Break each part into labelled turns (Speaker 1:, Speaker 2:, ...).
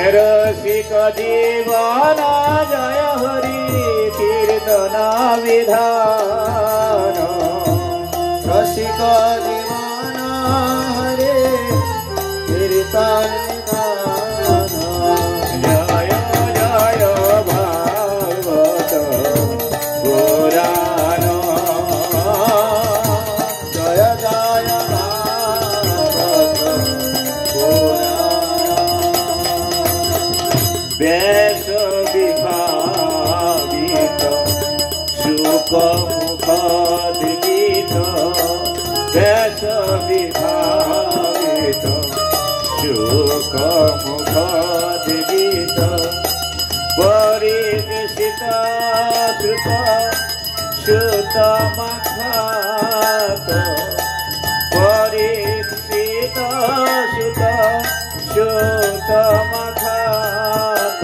Speaker 1: रसिक जीवन जय हरि कीर्तन विधान रसिक जीवन हरे कीर्तन विधान जय जय भागवत पुराण जय जय भागवत पुराण व्यास विभावित शुक मुखोद्गीत व्यास विभावित शुक मुखोद्गीत परिवेशित श्रुत श्रुत मखात परिवेशित श्रुत श्रुत मखात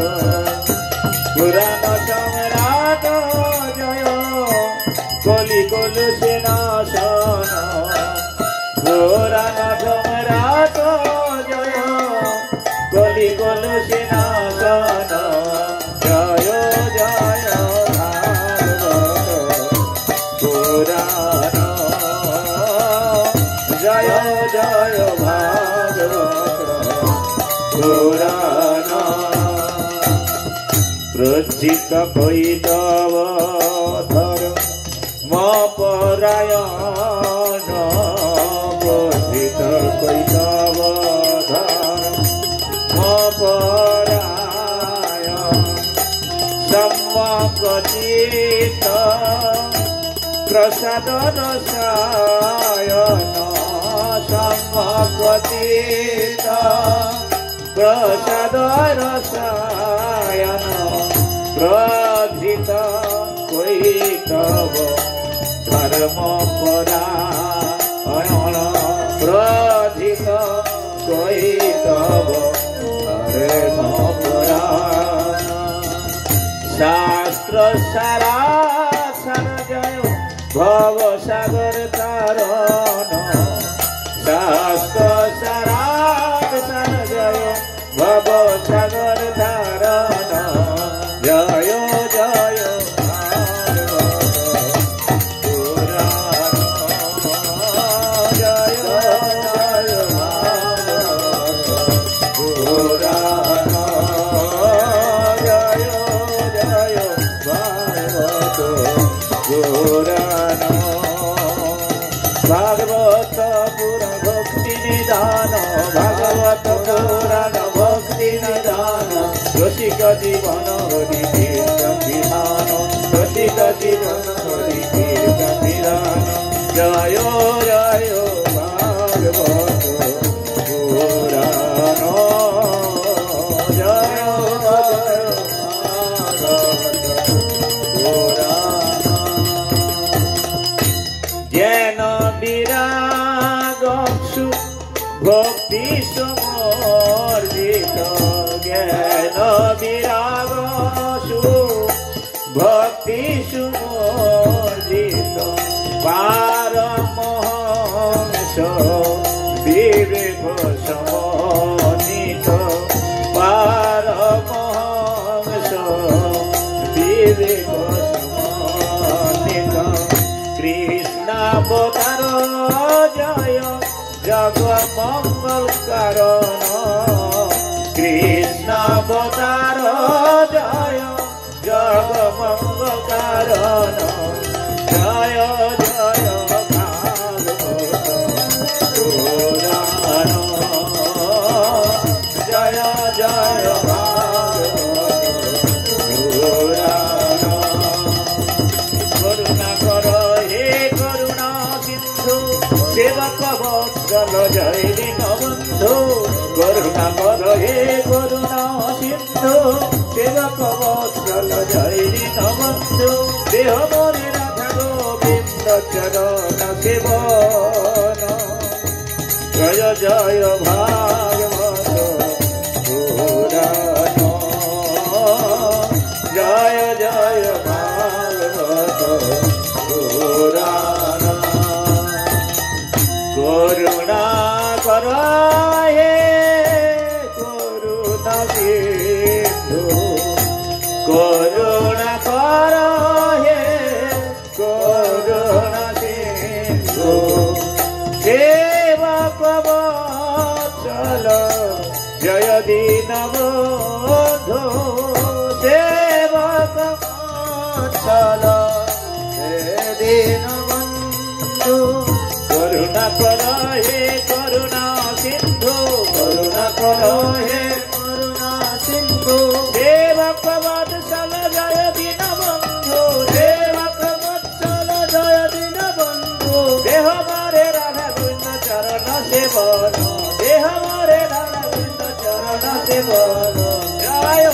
Speaker 1: पुराण सम्राट जय कलि कलुषे नाशन पुराण सम्राट जय कलि कलुषे नाशन जय जय भागवत पुराण जय जय भागवत पुराण प्रचित कैतव धर्म परायण प्रचित कैतव धर्म परायण सम्मकचित प्रसाद रसायन सम्मकचित प्रसाद रसायन प्रधित कैतव धर्म परायण प्रधित कैतव धर्म परायण शास्त्र सारा सार जय भव सागर तारण शास्त्र सारा सार जय भव सागर तारण जय जय भागवत पुराण जय जय भागवत पुराण जय जय भागवत पुराण भागवत पुराण भक्ति निधान भागवत पुराण भक्ति निधान रसिक जीवन हरि कीर्तन विधान रसिक जीवन हरि कीर्तन विधान जय जय भागवत पुराण जय जय भागवत पुराण ज्ञान विराग भक्ति समर्जित ज्ञान विराग भक्ति सुमर्जित पारमहंस विवेक समन्वित पारमहंस विवेक समन्वित कृष्णावतार जय जग मंगल कारण कृष्णावतार जय जग मंगल कारण जय जय भागवत पुराण जय जय भागवत पुराण करुणा कर हे करुणा सिंधु सेवक वत्सल जय दीनबंधु करुणा कर हे करुणा सिंधु सेवक वत्सल जय दीनबंधु देह मोरे राधा गोविंद चरण सेवन जय जय भागवत पुराण जय जय भागवत पुराण करुणा कर हे करुणा सिंधु करुणा कर हे करुणा सिंधु सेवक वत्सल जय दीनबन्धु सेवक वत्सल जय दीनबन्धु करुणा कर हे करुणा सिंधु करुणा कर हे करुणा सिंधु सेवक वत्सल जय दीनबन्धु सेवक वत्सल जय दीनबन्धु देह मारे राधा कृष्ण चरण सेवन देह मारे राधा कृष्ण चरण सेवन जय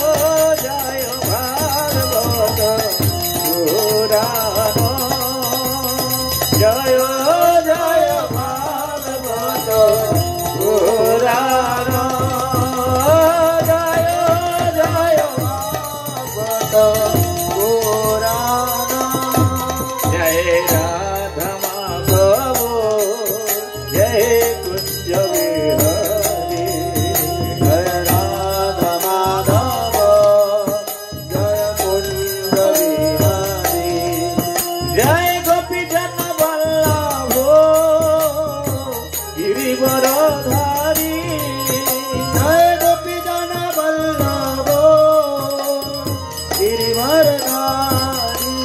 Speaker 1: जय भागवत पुराण जय जय भागवत पुराण जय जय भागवत पुराण जय राधा माधव जय कुंज विहारी जय राधा माधव जय कुंज विहारी जय गोपी जन वल्लभ गिरिवरधारी जय गोपी जन वल्लभ गिरिवरधारी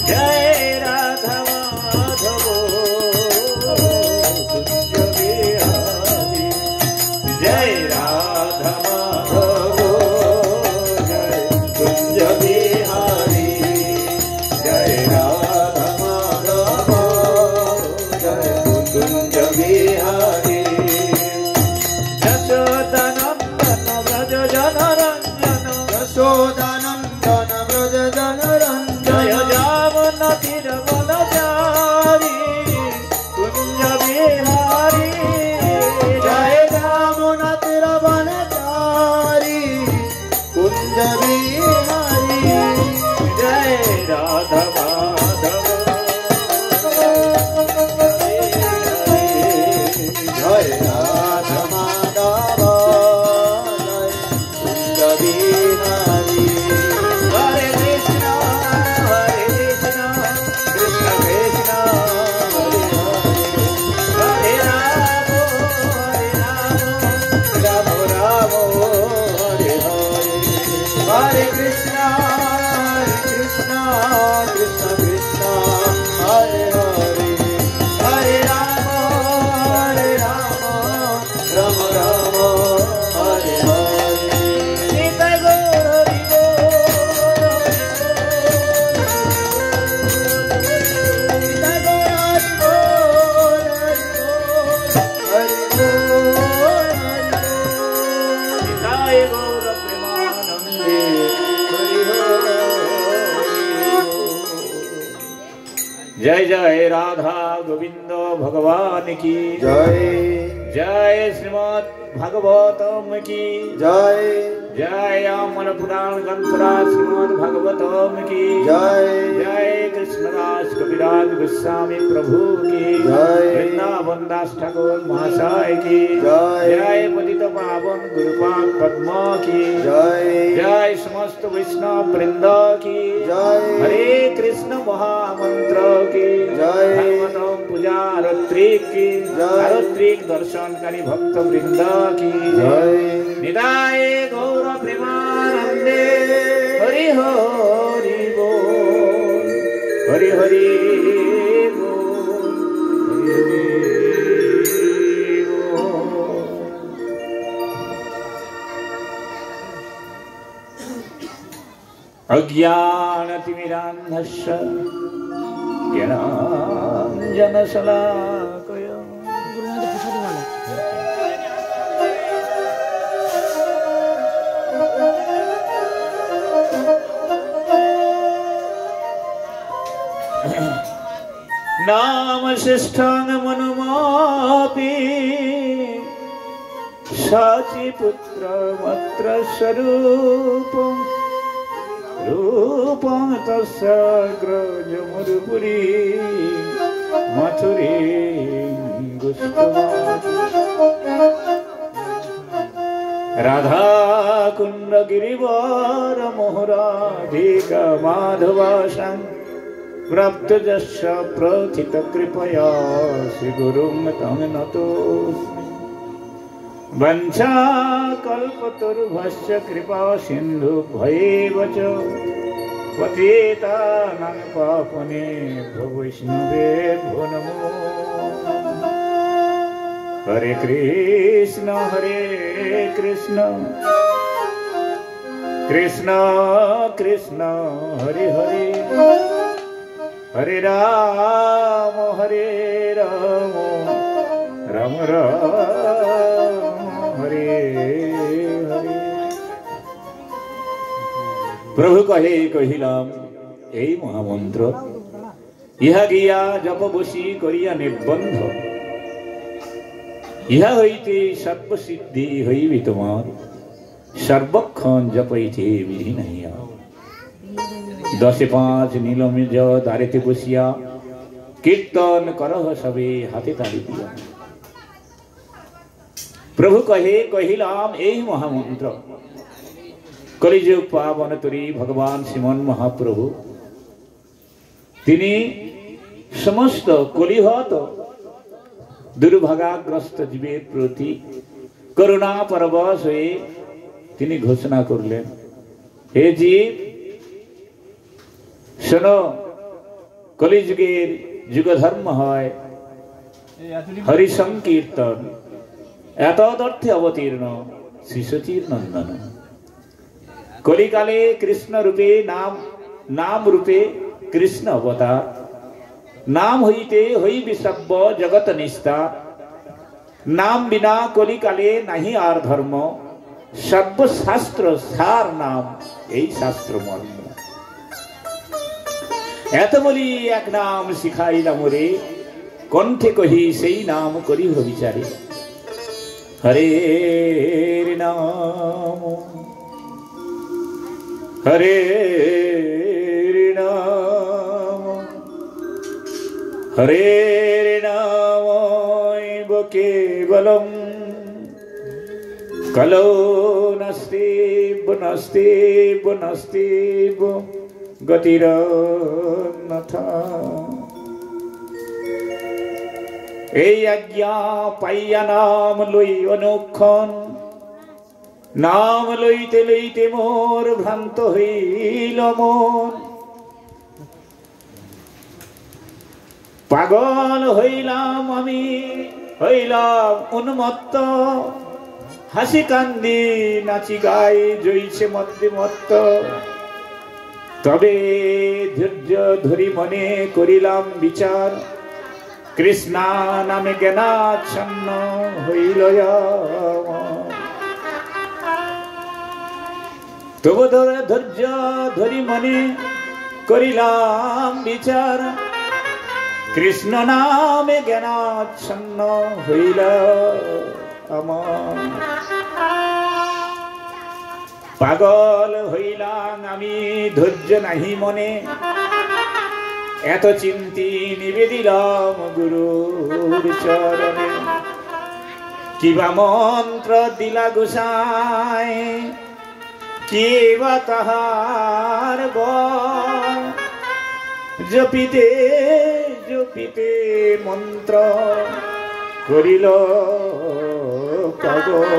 Speaker 1: जय राधा माधव कुंज विहारी जय राधा माधव जय कुंज विहारी जय राधा माधव जय कुंज विहारी यशोदानंदन व्रज जनरंजन यशोदानंदन व्रज जनरंजन जय जामन तिरवनचारी कुंज विहारी जय जामन तिरवनचारी कुंज विहारी जय राधा माधव जय राधा माधव जय कुंज विहारी हरे कृष्ण कृष्ण कृष्ण हरे हरे हरे राम राम हरे हरे कृष्ण कृष्ण कृष्ण कृष्ण हरे हरे हरे राम राम राम हरे हरे निताय गौर हरि बोल निताय गौर हरि बोल निताय गौर प्रेमानंदे हरि बोल जय जय राधा गोविंद भगवान की
Speaker 2: जय
Speaker 1: जय श्रीमद् भागवतम की
Speaker 2: जय
Speaker 1: जय अमर पुराण ग्रंथराज श्रीमद् भागवतम की
Speaker 2: जय
Speaker 1: जय कृष्णदास कविराज गोस्वामी प्रभु की
Speaker 2: जय
Speaker 1: वृंदावन दास ठाकुर महाशय की
Speaker 2: जय
Speaker 1: जय पतित पावन गुरुपाद पद्म की
Speaker 2: जय
Speaker 1: जय समस्त वैष्णव वृंद की
Speaker 2: जय
Speaker 1: हरे कृष्ण महामंत्र की
Speaker 2: जय
Speaker 1: भागवतम पूजा ऋत्विक की
Speaker 2: जय
Speaker 1: ऋत्विक दर्शनकारी भक्त वृंद की
Speaker 2: जय
Speaker 1: निताय गौर प्रेमानंदे हरि हरि बोल हरि हरि बोल हरि हरि बोल अज्ञानतिमिरान्धस्य ज्ञानाञ्जनशलाकया नाम श्रेष्ठं मनुमापि साचिपुत्रमत्र स्वरूपं रूपं तस्य ग्रजमुरुपुरी मथुरे गुष्टवान् राधा कुंड गिरिवर मोहराधिका माधवाशां प्राप्त जस्य प्रथित कृपया श्री गुरुं तं नतोऽस्मि। वंशा कल्पतरुभ्यश्च कृपा सिन्धु भयेव च पतितानां पावनेभ्यो वैष्णवेभ्यो नमो। हरे कृष्ण कृष्ण कृष्ण हरे हरे, हरे राम राम राम हरे हरे। प्रभु कहे कहिलाम এই মহামন্ত্র ইহা গিয়া জপ বসি করিয়া নিবন্ধ, ইহা হইতে সর্বসিদ্ধি হইবি তোমার, সর্বক্ষণ জপইতে বিধি নাহিয়া। 10-5 নীলমেজ দ্বারেতে বসিয়া কীর্তন করহ সবে হাতে তালি দিয়া। প্রভু কহে কহিলাম এই মহামন্ত্র কলিযুগ পাবন তরী ভগবান শ্রীমন মহাপ্রভু তিনি সমস্ত কলিহত দুর্ভাগ্যগ্রস্ত জীবের প্রতি করুণা পরবশ হয়ে তিনি ঘোষণা করলেন, হে জীব শোনো, কলিযুগের যুগধর্ম হয় হরি সংকীর্তন, এতদর্থে অবতীর্ণ শ্রী সচির নন্দন। কলিকালে কৃষ্ণ রূপে নাম রূপে কৃষ্ণ অবতার, নাম হইতে হইবি সর্ব জগৎ নিস্তার। নাম বিনা কলিকালে নাহি আর ধর্ম, সর্বশাস্ত্র সার নাম এই শাস্ত্র মর্ম। এত বলি এক নাম শিখাইলাম রে, কণ্ঠে কহি সেই নাম করিহ বিচারে। হরে নাম হরে নাম হরে নাম কেবলম কলো নাস্তিব নাস্তিব নাস্তিব গতিরন্যথা। এই আজ্ঞা পাইয়া নাম লই অনুক্ষণ, নাম লইতে লইতে মোর ভ্রান্ত হইল মন। পাগল হইলাম আমি, হইলাম উন্মত্ত, হাসি কান্দি নাচি গাই জইছে মধ্যে মত্ত। তবে ধৈর্য ধরি মনে করিলাম বিচার, কৃষ্ণা নামে জ্ঞানাচ্ছন্ন হইল আমার। তবু ধৈর্য ধরি মনে করিলাম বিচার, কৃষ্ণ নামে জ্ঞানাচ্ছন্ন হইল আমার। পাগল হইলাম আমি, ধৈর্য নাহি মনে, এত চিন্তি নিবেদিলাম গুরুর চরণে। কিবা মন্ত্র দিলা গোসাই, কিবা তাহার বল, জপিতে জপিতে মন্ত্র করিল পাগল।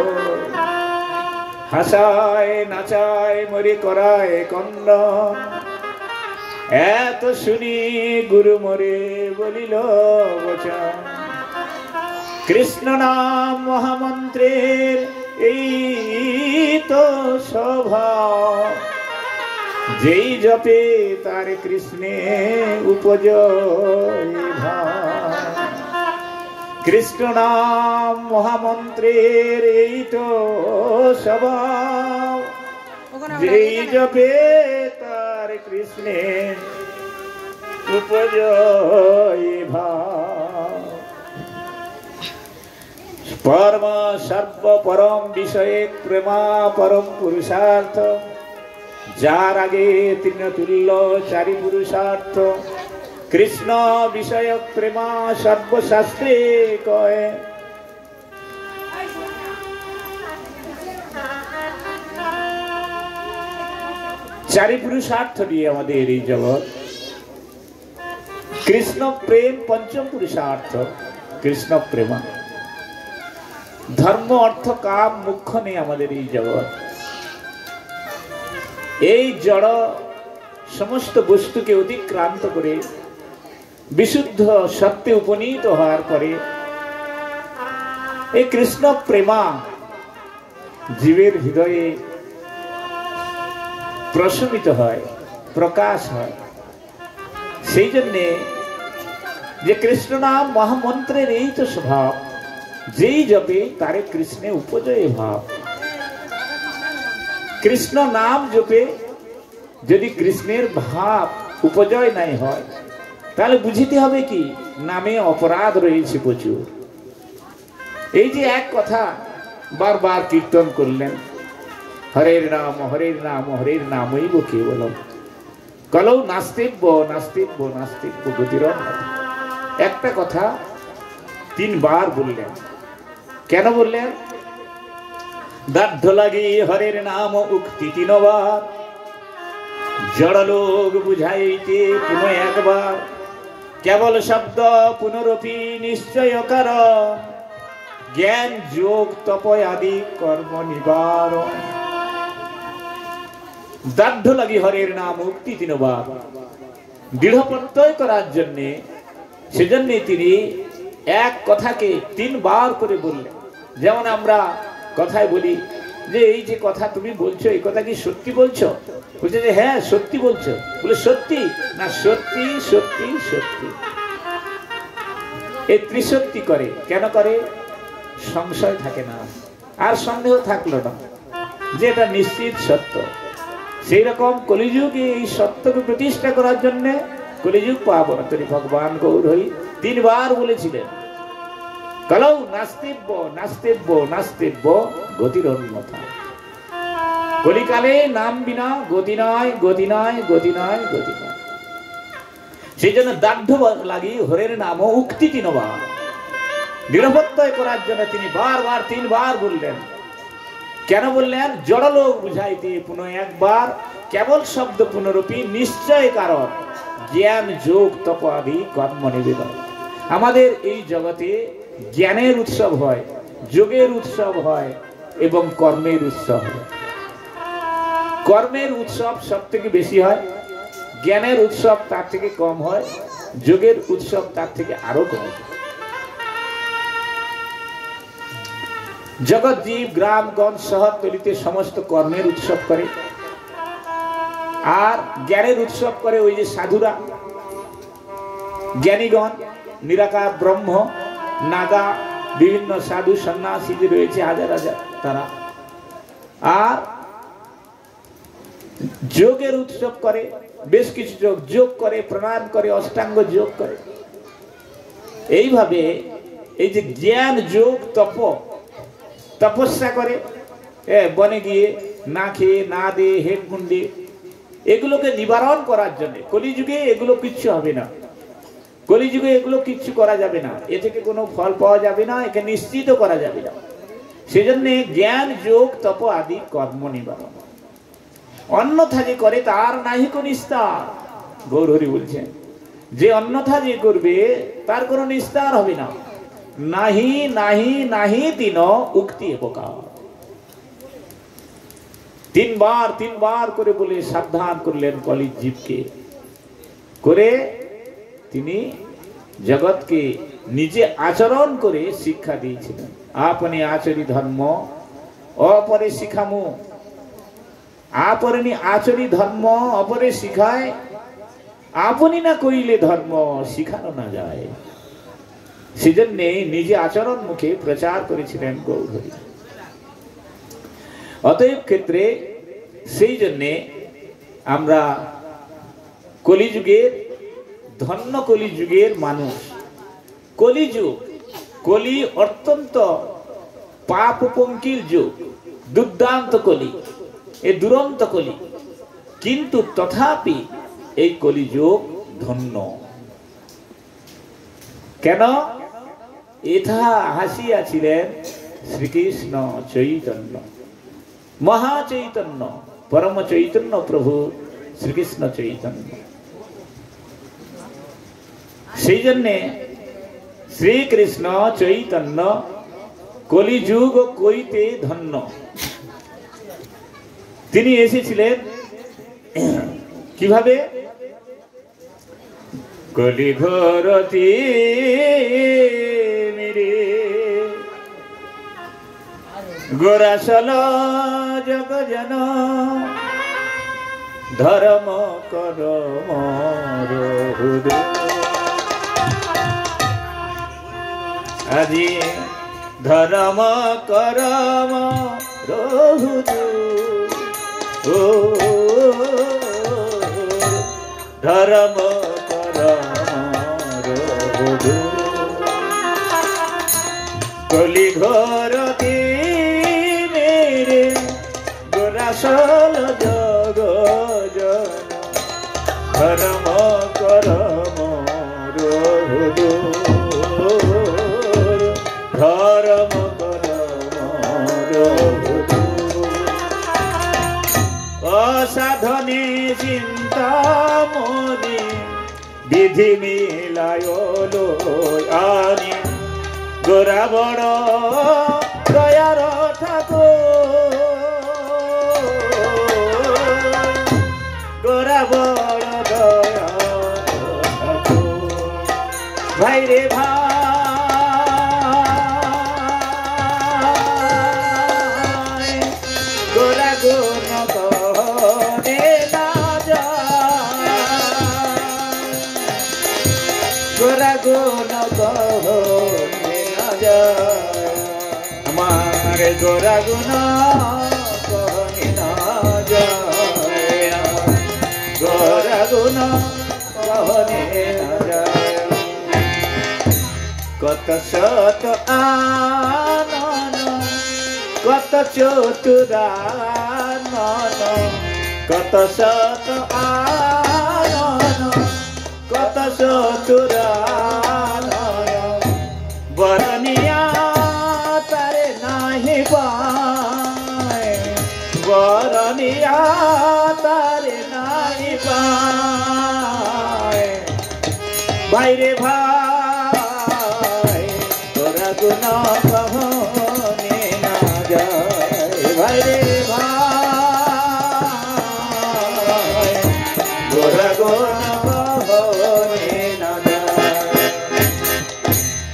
Speaker 1: হাসায় নাচায় মরি করায় কন্দন, এত শুনি গুরু মরে বলিল বচন। কৃষ্ণ নাম মহামন্ত্রের এই তো স্বভাব, যেই জপে তার কৃষ্ণে উপজয় ভাব। কৃষ্ণ নাম মহামন্ত্রের এই তো স্বভাব, যেই জপে তার কৃষ্ণে উপজয় ভাব। পরম সর্ব পরম বিষয়ে প্রেমা পরম পুরুষার্থ, যার আগে তৃণতুল্য চারি পুরুষার্থ। কৃষ্ণ বিষয় প্রেমা সর্বশাস্ত্রে কয়, চারি পুরুষার্থ নিয়ে আমাদের এই জগৎ। কৃষ্ণ প্রেম পঞ্চম পুরুষার্থ, কৃষ্ণ প্রেমা। ধর্ম অর্থ কাম মুখ্য নেই আমাদের এই জগৎ। এই জড় সমস্ত বস্তুকে অতিক্রান্ত করে বিশুদ্ধ সত্যে উপনীত হওয়ার পরে এই কৃষ্ণ প্রেমা জীবের হৃদয়ে প্রশমিত হয়, প্রকাশ হয়। সেই জন্যে যে কৃষ্ণ নাম মহামন্ত্রের এই তো স্বভাব, যেই জপে তারে কৃষ্ণে উপজয় ভাব। কৃষ্ণ নাম জপে যদি কৃষ্ণের ভাব উপজয় নাই হয়, তাহলে বুঝিতে হবে কি নামে অপরাধ রয়েছে প্রচুর। এই যে এক কথা বারবার কীর্তন করলেন, হরের নাম হরের নাম হরের নামৈব কেবলম কলৌ নাস্তিব্য নাস্তিব্য নাস্তিব্য গতিরন্নথ। একটা কথা তিনবার বললেন। কেন বললেন? দার্ঢ লাগি হরের নাম উক্তি তিনবার, জড়লোক বুঝাইতে পুনঃ একবার, কেবল শব্দ পুনরপি নিশ্চয় কারণ, জ্ঞান যোগ তপ আদি কর্ম নিবারণ। দার্ঢ লাগি হরের নাম উক্তি তিনবার, দৃঢ় প্রত্যয় করার জন্যে, সেজন্য তিনি এক কথাকে তিনবার করে বললেন। যেমন আমরা কথায় বলি যে এই যে কথা তুমি বলছো, এই কথা কি সত্যি বলছো? বলছে যে হ্যাঁ সত্যি বলছো। বলে সত্যি না? সত্যি সত্যি সত্যি। এই ত্রিসত্যি করে। কেন করে? সংশয় থাকে না, আর সন্দেহ থাকলো না যে এটা নিশ্চিত সত্য। সেই রকম কলিযুগে এই সত্যকে প্রতিষ্ঠা করার জন্য কলিযুগ পাবনতরী ভগবান গৌর হরি তিনবার বলেছিলেন কলৌ নাস্তিব্য নাস্তিব্য নাস্তিব্য গতিরন্যথা। কলিকালে নাম বিনা গতি নয়, গতি নয়, গতি নয়, গতি নয়। সেই জন্য দার্ঢ লাগি হরের নাম উক্তি তিনবার, দৃঢ়প্রত্যয় করার জন্য তিনি বারবার তিনবার বললেন। কেন বললেন? জড়লোক বুঝাইতে পুনঃ একবার, কেবল শব্দ পুনরূপী নিশ্চয় কারণ, জ্ঞান যোগ তপ আদি কর্ম নিবেদন। আমাদের এই জগতে জ্ঞানের উৎসব হয়, যোগের উৎসব হয় এবং কর্মের উৎসব হয়। কর্মের উৎসব সব থেকে বেশি হয়, জ্ঞানের উৎসব তার থেকে কম হয়, যোগের উৎসব তার থেকে আরো কম হয়। জগৎ জীব গ্রামগঞ্জ শহরতলিতে সমস্ত কর্মের উৎসব করে, আর জ্ঞানের উৎসব করে ওই যে সাধুরা, জ্ঞানীগণ, নিরাকার ব্রহ্ম, নাগা, বিভিন্ন সাধু সন্ন্যাসী যে রয়েছে হাজার হাজার, তারা। আর যোগের উৎসব করে বেশ কিছু যোগ করে, প্রাণায়াম করে, অষ্টাঙ্গ যোগ করে। এইভাবে এই যে জ্ঞান যোগ তপস্যা করে, বনে গিয়ে না খেয়ে না দিয়ে হেডগুন্ডে, এগুলোকে নিবারণ করার জন্য। কলিযুগে এগুলো কিচ্ছু হবে না, কলিযুগে এগুলো কিচ্ছু করা যাবে না, এ থেকে কোনো ফল পাওয়া যাবে না, একে নিশ্চিত করা যাবে না। সেজন্য জ্ঞান যোগ তপ আদি কর্ম নিবারণ। অন্যথা যে করে তার নাহি কোন নিস্তার। গৌর হরি বলছেন যে অন্যথা যে করবে তার কোনো নিস্তার হবে না। নাহি নাহি নাহি তিন উক্তি প্রকার। তিনবার করে বলে সাবধান করলেন কলির জীবকে, করে তিনি জগৎকে নিজে আচরণ করে শিক্ষা দিয়েছিলেন। আপনি আচরি ধর্ম অপরে শিখামু, আপনি আচরি ধর্ম অপরে শিখায়, আপনি না কইলে ধর্ম শিখানো না যায়। সেজন্য নিজে আচরণ মুখে প্রচার করেছিলেন গৌর হরি। অতএব ক্ষেত্রে সেই জন্যে আমরা কলিযুগের ধন্য, কলিযুগের মানুষ। কলিযুগ, কলি অত্যন্ত পাপ পঙ্কিল যুগ, দুর্দান্ত কলি, এ দুরন্ত কলি, কিন্তু তথাপি এই কলিযুগ ধন্য। কেন? এথা হাসিয়াছিলেন শ্রীকৃষ্ণ চৈতন্য, মহাচৈতন্য, परम चैतन्य प्रभु श्रीकृष्ण चैतन्य। সেই জন্যে শ্রীকৃষ্ণ চৈতন্য কলিযুগ কইতে ধন্য। তিনি এসেছিলেন কিভাবে? কলিঘরতি মেরে গোরাসল জগজন ধর্ম করম হৃদয়। আজি ধর্ম করম রহুদু ধর্ম করম রহুদু কলি ঘরতি মেরে গোরাসল জগ জন ধর্ম করম রহুদু ধর্ম অসাধনে চিন্তামণি বিধি মিলায় আনি গোরা বড় দয়ার ঠাকুর গোরা বড় দয়ার ঠাকুর ভাই রে ভাই हमारे गोरा गुना कहने ना जाए गोरा गुना कहने ना जाए कत सत आनन कत चतुरानन कत सत आनन कत चतुरानन बरनिया तारे नहीं पाए बरनिया तारे नहीं पाए भाई रे भाई तोरा गुना कहने ना जाए भाई रे भाई तोरा गुना कहने ना जाए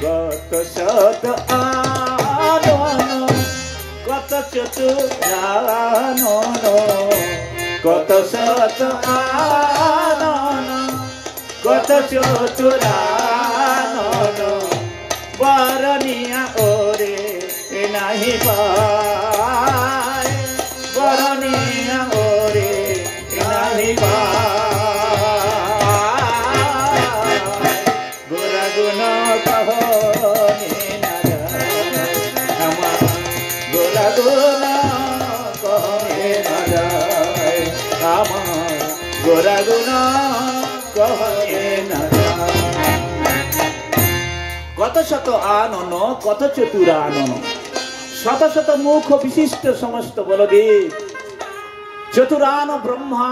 Speaker 1: कत सत आनन कत चतुरानन कत सत आनन कत चतुरानन बरनिया ओरे नहीं पाए बरनिया ओरे नहीं पाए गोरा गुना कहने ना जाए गोरा गुना कहने ना जाए गोरा गुना कहने ना जाए कत शत आनन कत चतुरानन शत शत मुख विशिष्ट समस्त बलदेव चतुरान ब्रह्मा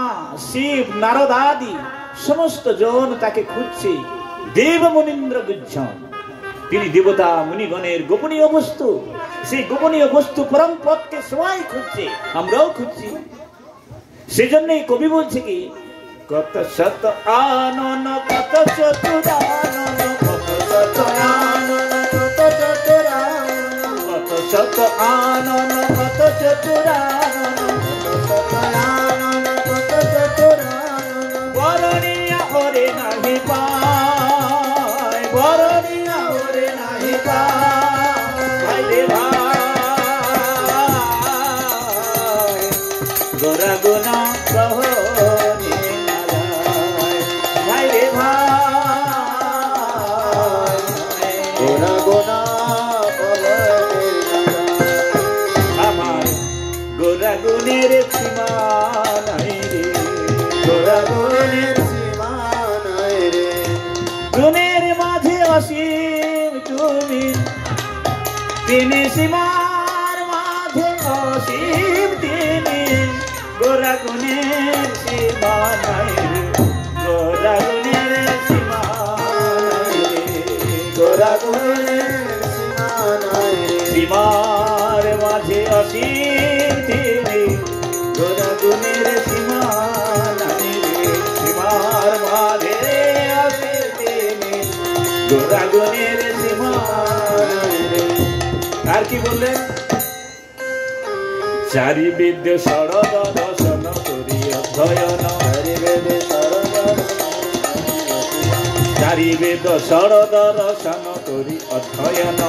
Speaker 1: शिव नारद आदि समस्त जन ताके खुঁজছে देव मुनीन्द्र गुज्जन তিনি দেবতা মুনিগণের গোপনীয় বস্তু সেই গোপনীয় বস্তু পরম পদকে সবাই খুঁজছে আমরাও খুঁজছি সেজন্যই কবি বলছে কি কত শত আনন কত চতুরানন কত শত আনন কত চতুরানন কত শত আনন কত চতুরানন কত আনন কত চতুরানন বরনিয়া ওরে নাহি পায় বরনিয়া ওরে নাহি পায় ভাই রে ভাই গোরা গুনা কহনে না যায় ভাই রে ভাই গোরা গুনা কহনে না যায় আমার গোরা গুণের সীমা নাই রে গোরা গুণের সীমা নাই রে গুণের মাঝে অসীম তুমি তিনি সীমার মাঝে অসীম তিনি গোরা গুণের সীমা নাই রে, গোরা গুণের সীমা নাই রে, গোরা গুণের সীমা নাই রে, সীমার মাঝে অসীম তিনি, গোরা গুণের সীমা নাই রে, সীমার মাঝে অসীম তিনি, গোরা গুণের সীমা নাই রে। আর কি বললেন? চারি বেদ শরদ দর্শন করি অধ্যয়ন, চারি বেদ শরদ দর্শন করি অধ্যয়ন,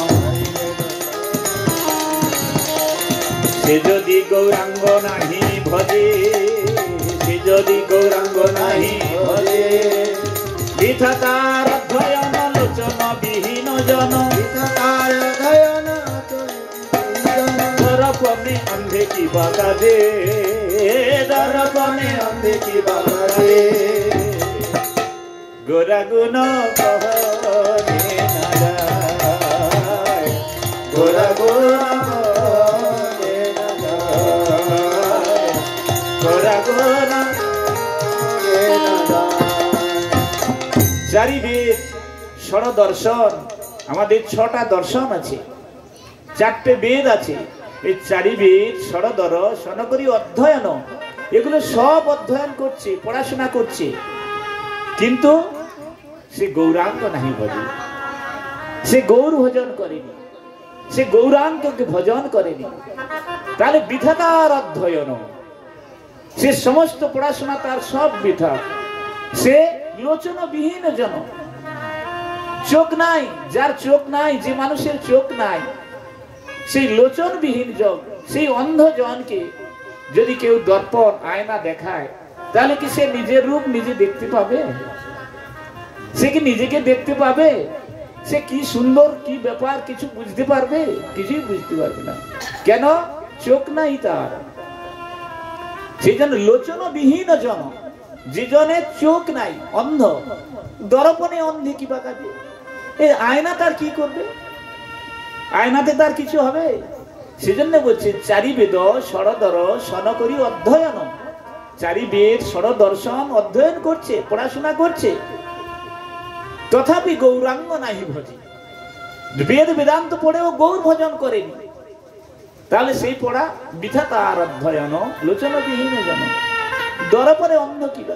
Speaker 1: সে যদি গৌরাঙ্গ নাহি ভজে, সে যদি গৌরাঙ্গ নাহি ভজে, বৃথা তার অধ্যয়ন লোচন বিহীন জন, বৃথা তার অধ্যয়ন দর্পণে অন্ধে কি বাগাদে, দর্পণে অন্ধে কি বাগাদে, গোরা গুণ কহনে না যায়, গোরা গুণ কহনে না যায়, গোরা গুণ কহনে না যায়। চারি বেদ ষড় দর্শন, আমাদের 6টা দর্শন আছে, 4টে বেদ আছে। এই চারি বেদ ষড়দর সনকরি অধ্যয়ন, এগুলো সব অধ্যয়ন করছে, পড়াশোনা করছে, কিন্তু সে গৌরাঙ্গ নাহি ভজে, সে গৌর ভজন করেনি, সে গৌরাঙ্গকে ভজন করেনি, তাহলে বৃথা তার অধ্যয়ন, সে সমস্ত পড়াশোনা তার সব বৃথা। সে লোচন বিহীন জন, চোখ নাই, যার চোখ নাই, যে মানুষের চোখ নাই, সেই লোচনবিহীন জন, সেই অন্ধ জনকে যদি কেউ দর্পণ আয়না দেখায়, তাহলে কি সে নিজের রূপ নিজে দেখতে পাবে? সে কি নিজেকে দেখতে পাবে? সে কি সুন্দর, কি ব্যাপার কিছু বুঝতে পারবে? কিছুই বুঝতে পারবে না। কেন? চোখ নাই তার। সেই জন্য লোচনবিহীন জন, যে জনের চোখ নাই, অন্ধ, দর্পণে অন্ধে কি বা কাজে? এই আয়না তার কি করবে? আয়নাতে তার কিছু হবে? সেজন্য বলছে চারি বেদ ষড়দর সনকরি অধ্যয়ন, চারি বেদ ষড় দর্শন অধ্যয়ন করছে, পড়াশোনা করছে, তথাপি গৌরাঙ্গ নাহি ভজে। বেদ বেদান্ত পড়েও গৌর ভজন করেনি, তাহলে সেই পড়া বৃথা তার অধ্যয়ন লোচনবিহীন জন, দর্পণে অন্ধ কি বা?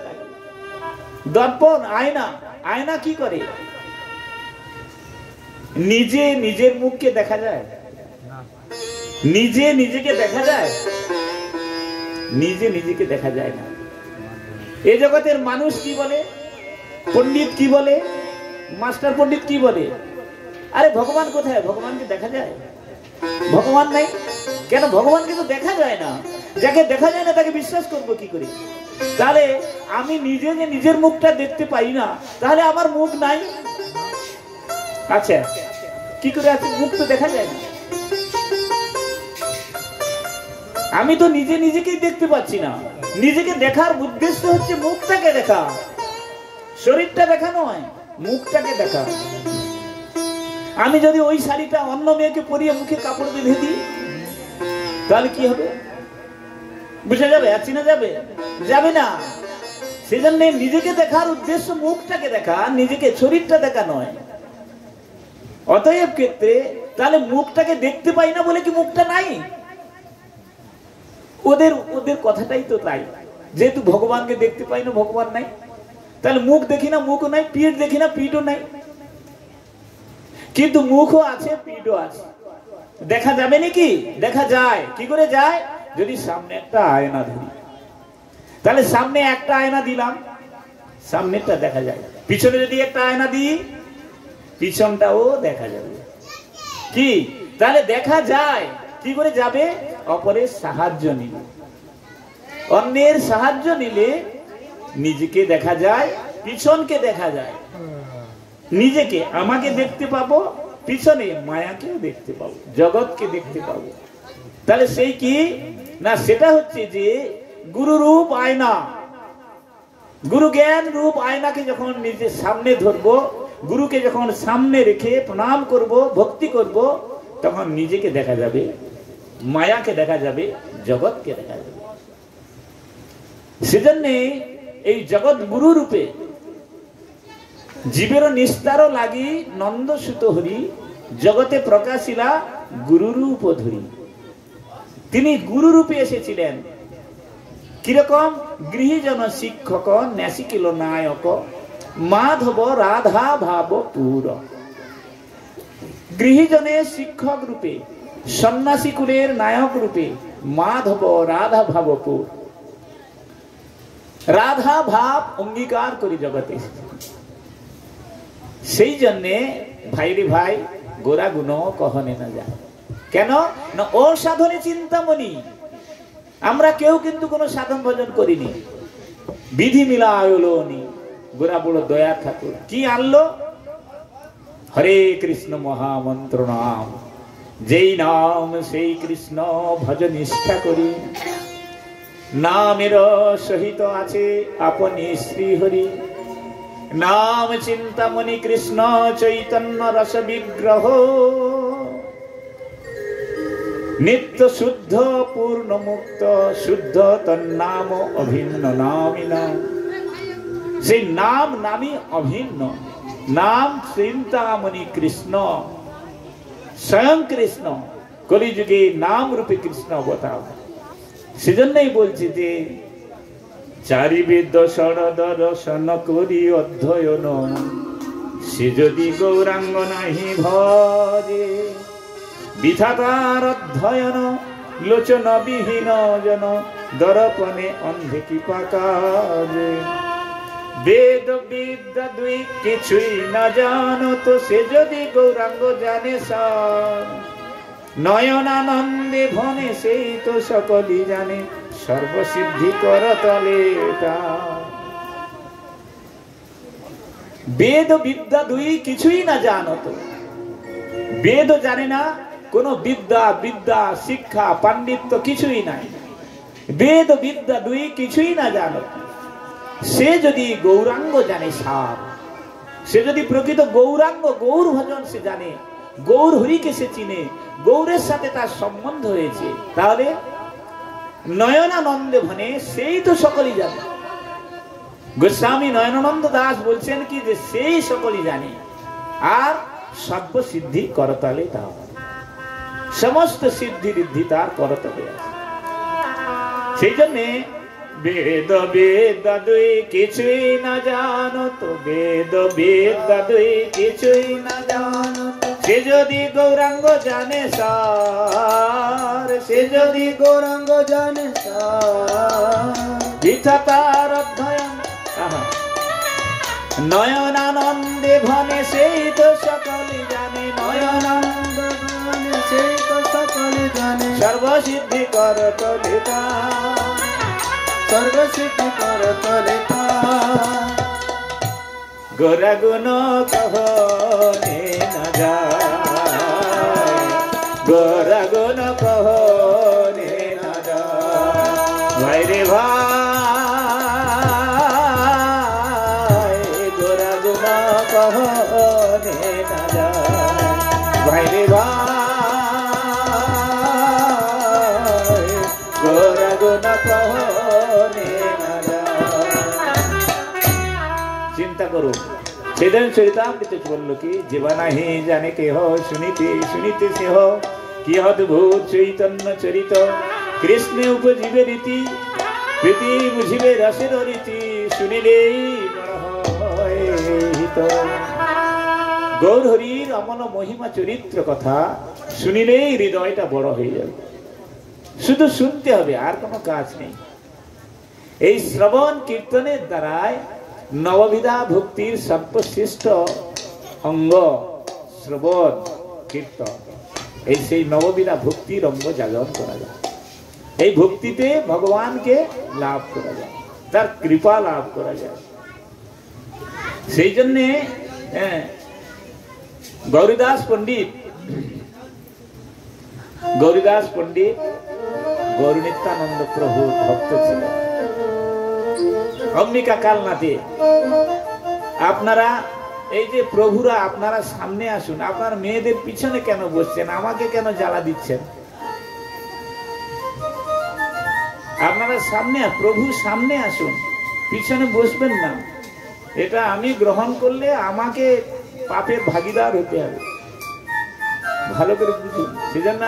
Speaker 1: দর্পণ আয়না, আয়না কি করে? নিজে নিজের মুখকে দেখা যায়? নিজে নিজেকে দেখা যায়? নিজে নিজেকে দেখা যায় না। এই জগতের মানুষ কি বলে, পণ্ডিত কি বলে, মাস্টার পণ্ডিত কি বলে? আরে ভগবান কোথায়? ভগবানকে দেখা যায়? ভগবান নাই। কেন? ভগবানকে তো দেখা যায় না। যাকে দেখা যায় না তাকে বিশ্বাস করবো কি করে? তাহলে আমি নিজে যে নিজের মুখটা দেখতে পাই না, তাহলে আমার মুখ নাই। আচ্ছা, কি করে আছে? মুখ তো দেখা যায় না। আমি তো নিজে নিজেকেই দেখতে পাচ্ছি না। নিজেকে দেখার উদ্দেশ্য হচ্ছে মুখটাকে দেখা, শরীরটা দেখা নয়, মুখটাকে দেখা। আমি যদি ওই শাড়িটা অন্য মেয়েকে পরিয়ে মুখে কাপড় বেঁধে দিই, তাহলে কি হবে? বুঝা যাবে? আর চিনা যাবে? যাবে না। সেজন্য নিজেকে দেখার উদ্দেশ্য মুখটাকে দেখা, নিজেকে শরীরটা দেখা নয়। অতএব ক্ষেত্রে তাহলে মুখটাকে দেখতে পাই না বলে কি মুখটা নাই? ওদের ওদের কথাটাই তো তাই। যেহেতু ভগবানকে দেখতে পাই না, ভগবান নাই, তাহলে মুখ দেখি না, মুখও নাই, পিঠ দেখি না, পিঠও নাই। কিন্তু মুখও আছে, পিঠও আছে। দেখা যাবে নাকি? দেখা যায়। কি করে যায়? যদি সামনে একটা আয়না ধরি, তাহলে সামনে একটা আয়না দিলাম, সামনেটা দেখা যায়। পিছনে যদি একটা আয়না দিই, পিছনটাও দেখা যাবে। কি? তাহলে দেখা যায়। কি করে যাবে? অপরের সাহায্য নিলে, অন্যের সাহায্য নিলে নিজেকে দেখা যায়, পিছনকে দেখা যায়। নিজেকে, আমাকে দেখতে পাবো, পিছনে মায়াকেও দেখতে পাবো, জগৎকে দেখতে পাবো। তাহলে সেই কি না, সেটা হচ্ছে যে গুরু রূপ আয়না, গুরু জ্ঞান রূপ আয়নাকে যখন নিজের সামনে ধরবো, গুরুকে যখন সামনে রেখে প্রণাম করব, ভক্তি করব, তখন নিজেকে দেখা যাবে, মায়াকে দেখা যাবে, জগৎকে দেখা যাবে। সেজন্য এই জগৎ গুরু রূপে জীবের নিস্তার লাগি নন্দসুত হরি জগতে প্রকাশিলা গুরুরূপ ধরি। তিনি গুরু রূপে এসেছিলেন। কিরকম? গৃহীজন শিক্ষক ন্যাসিকিল নায়ক মাধব রাধা ভাব পুর। গৃহীজনের শিক্ষক রূপে, সন্ন্যাসী কুলের নায়ক রূপে মাধব রাধা ভাবপুর। রাধা ভাব অঙ্গীকার করি জগতে। সেই জন্যে ভাইরে ভাই গোরা গুণ কহনে না যায়। কেন না ও সাধনে চিন্তামণি। আমরা কেউ কিন্তু কোনো সাধন ভজন করিনি, বিধি মিলা আয়োলনি। গোরা বড় দয়া ঠাকুর কি আনলো? হরে কৃষ্ণ মহামন্ত্র নাম, যেই নাম সেই কৃষ্ণ ভজ নিষ্ঠা করি। নামের সহিত আছে আপনি শ্রীহরি। নাম চিন্তামণি কৃষ্ণ চৈতন্য রস বিগ্রহ। নিত্য শুদ্ধ পূর্ণ মুক্ত শুদ্ধ তন্নাম অভিন্ন নামিনা। সেই নাম নামই অভিন্ন। নাম চিন্তামণি কৃষ্ণ, স্বয়ং কৃষ্ণ কলিযুগে নাম রূপে কৃষ্ণ অবতার। সেজন্যই বলছি যে চারি বেদ শরদ রসন করি অধ্যয়ন, সে যদি গৌরাঙ্গ নাহি ভজে। বিধাতার অধ্যয়ন লোচন বিহীন জন, দর্পণে অন্ধে কৃপা কাজে। বেদ বিদ্যা দুই কিছুই না জানো তো, সে যদি গৌরাঙ্গ জানে সার। নয়নানন্দে ভনে সেই তো সকলই জানে, সর্বসিদ্ধি কর তলে। বেদ বিদ্যা দুই কিছুই না জানো তো। বেদ জানে না, কোন বিদ্যা বিদ্যা শিক্ষা পাণ্ডিত্য কিছুই নাই। বেদ বিদ্যা দুই কিছুই না জানো। সে যদি গৌরাঙ্গ জানে সার, সে যদি প্রকৃত গৌরাঙ্গ গৌর ভজন সে জানে, গৌর হরিকে সে চিনে, গৌরের সাথে তার সম্বন্ধ হয়েছে, তাহলে নয়নানন্দে ভনে সেই তো সকলই জানে। গোস্বামী নয়নানন্দ দাস বলছেন কি যে সেই সকলই জানে, আর সর্বসিদ্ধি করতলে তার, সমস্ত সিদ্ধি ঋদ্ধি তার করতলে আছে। সেই জন্যে বেদ বেদ্যা দুই কিছুই না জানো তো, বেদ বেদ্যা দুই কিছুই না জানো তো, সে যদি গৌরাঙ্গ জানে সার, সে যদি গৌরাঙ্গ জানে সার। বিধাতার অধ্যয়ন নয়নানন্দে ভনে সেই তো সকলে জানে, নয়নানন্দ ভনে সেই তো সকলে জানে। সর্বসিদ্ধি কর তলে তার, সর্বসিদ্ধি কর তলে তার। গোরা গুণ কহনে না যায়, গোরা গুণ কহনে না যায়। ভাই রে ভাই গোরা গুণ কহনে না যায়, ভাই রে ভাই গোরা গুণ কহনে না যায়। চিন্তা করুন, সেদিন চরিতামৃত বলল কি, যেবা নাহি জানে কেহ শুনিতে শুনিতে সেহ, কি অদ্ভুত চৈতন্য চরিত। কৃষ্ণে উপজীবে রীতি, প্রীতি বুঝিবে রসের রীতি, শুনিলেই বড় হয় হিত। গৌর হরির অমন মহিমা চরিত্র কথা শুনিলেই হৃদয়টা বড় হয়ে যাবে। শুধু শুনতে হবে, আর কোনো কাজ নেই। এই শ্রবণ কীর্তনের দ্বারাই নববিধা ভক্তির সর্বশ্রেষ্ঠ অঙ্গ শ্রবণ কীর্তন। এই সেই নববিধা ভক্তির অঙ্গ জাগরণ করা যায়। এই ভক্তিতে ভগবানকে লাভ করা যায়, তার কৃপা লাভ করা যায়। সেই জন্যে গৌরীদাস পণ্ডিত গৌরনিত্যানন্দ প্রভু ভক্ত ছিল। অম্বিকা কালনাথে আপনারা এই যে প্রভুরা, আপনারা সামনে আসুন। আপনার মেয়েদের পিছনে কেন বসছেন? আমাকে কেন জ্বালা দিচ্ছেন? আপনারা সামনে, প্রভু সামনে আসুন, পিছনে বসবেন না। এটা আমি গ্রহণ করলে আমাকে পাপের ভাগীদার হতে হবে, ভালো করে বুঝুন। সেজন্য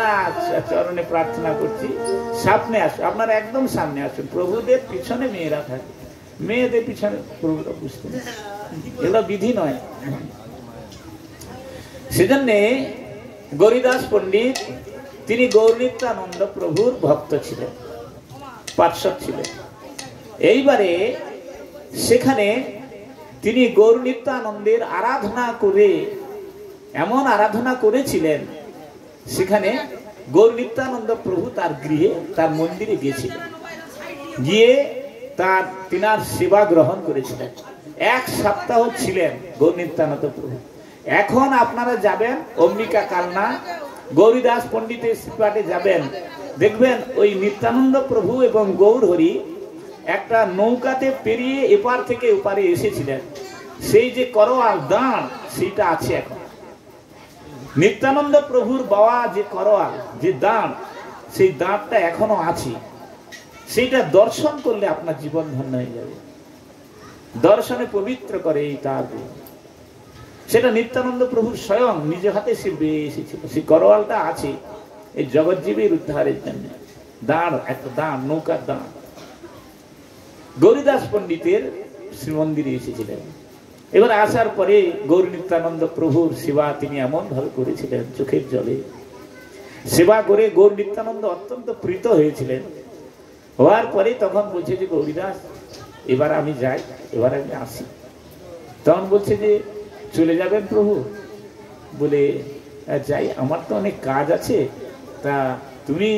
Speaker 1: চরণে প্রার্থনা করছি, সামনে আসুন, আপনারা একদম সামনে আসুন। প্রভুদের পিছনে মেয়েরা থাকে, মেয়েদের পিছনে প্রভুরা বুঝতেন, এগুলো বিধি নয়। সেজন্যে গৌরীদাস পণ্ডিত তিনি গৌরনিত্যানন্দ প্রভুর ভক্ত ছিলেন, পার্শ্বদ ছিলেন। এইবারে সেখানে তিনি গৌরনিত্যানন্দের আরাধনা করে, এমন আরাধনা করেছিলেন, সেখানে গৌরনিত্যানন্দ প্রভু তার গৃহে, তার মন্দিরে গিয়েছিলেন, গিয়ে তিনার সেবা গ্রহণ করেছিলেন। 1 সপ্তাহ ছিলেন গৌরনিত্যানন্দ প্রভু। এখন আপনারা যাবেন অম্বিকা কালনা গৌরীদাস পণ্ডিতের শ্রীপাঠে যাবেন, দেখবেন ওই নিত্যানন্দ প্রভু এবং গৌর হরি একটা নৌকাতে পেরিয়ে এপার থেকে ওপারে এসেছিলেন। সেই যে করোয়াল দাঁড়, সেইটা আছে এখন। নিত্যানন্দ প্রভুর বাবা যে করোয়াল, যে দাঁড়, সেই দাঁড়টা এখনো আছে। সেইটা দর্শন করলে আপনার জীবন ধন্য হয়ে যাবে। দর্শনে পবিত্র করে এই তার, সেটা নিত্যানন্দ প্রভুর স্বয়ং নিজ হাতে সে বেয়ে এসেছিল। সেই করোয়ালটা আছে এই জগৎজীবীর উদ্ধারের জন্য। দাঁড়, একটা দাঁড়, নৌকার দাঁড় গৌরীদাস পণ্ডিতের শ্রীমন্দিরে এসেছিলেন। এবার আসার পরে গৌর নিত্যানন্দ প্রভুর সেবা তিনি এমন ভাবে করেছিলেন, চোখের জলে সেবা করে গৌর নিত্যানন্দ অত্যন্ত প্রীত হয়েছিলেন। হওয়ার পরে তখন বলছে যে গৌরীদাস এবার আমি যাই, এবার আমি আসি। তখন বলছে যে চলে যাবেন প্রভু? বলে যাই, আমার তো অনেক কাজ আছে। তা তুমি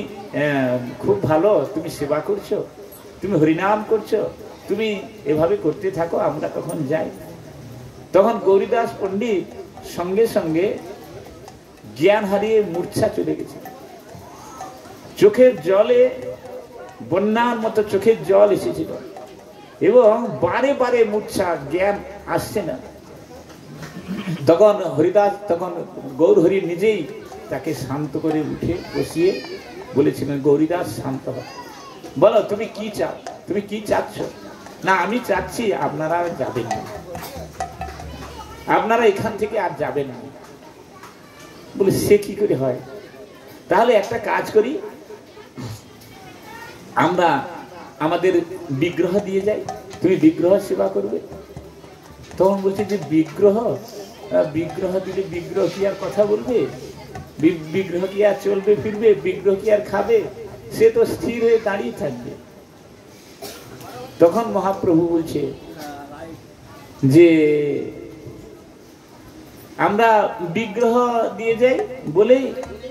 Speaker 1: খুব ভালো, তুমি সেবা করছো, তুমি হরিনাম করছো, তুমি এভাবে করতে থাকো, আমরা তখন যাই। তখন গৌরীদাস পণ্ডিত সঙ্গে সঙ্গে জ্ঞান হারিয়ে মূর্ছা চলে গেছে। চোখের জলে বন্যার মতো চোখের জল এসেছিল এবং বারে বারে মূর্ছা, জ্ঞান আসছে না। তখন হরিদাস, তখন গৌর হরি নিজেই তাকে শান্ত করে উঠে বসিয়ে বলেছিলেন, গৌরীদাস শান্ত হয়, বলো তুমি কি চাও, তুমি কি চাচ্ছ? না আমি চাচ্ছি আপনারা আর যাবেন না, আপনারা এখান থেকে আর যাবেন না। বলে সে কি করে হয়? তাহলে একটা কাজ করি, আমরা আমাদের বিগ্রহ দিয়ে যাই, তুমি বিগ্রহ সেবা করবে। তখন বলছে যে বিগ্রহ, বিগ্রহ দিলে বিগ্রহ কি আর কথা বলবে? বিগ্রহ কি আর চলবে ফিরবে? বিগ্রহ কি আর খাবে? সে তো স্থির হয়ে দাঁড়িয়ে থাকবে। তখন মহাপ্রভু বলছে যে আমরা বিগ্রহ দিয়ে যাই বলেই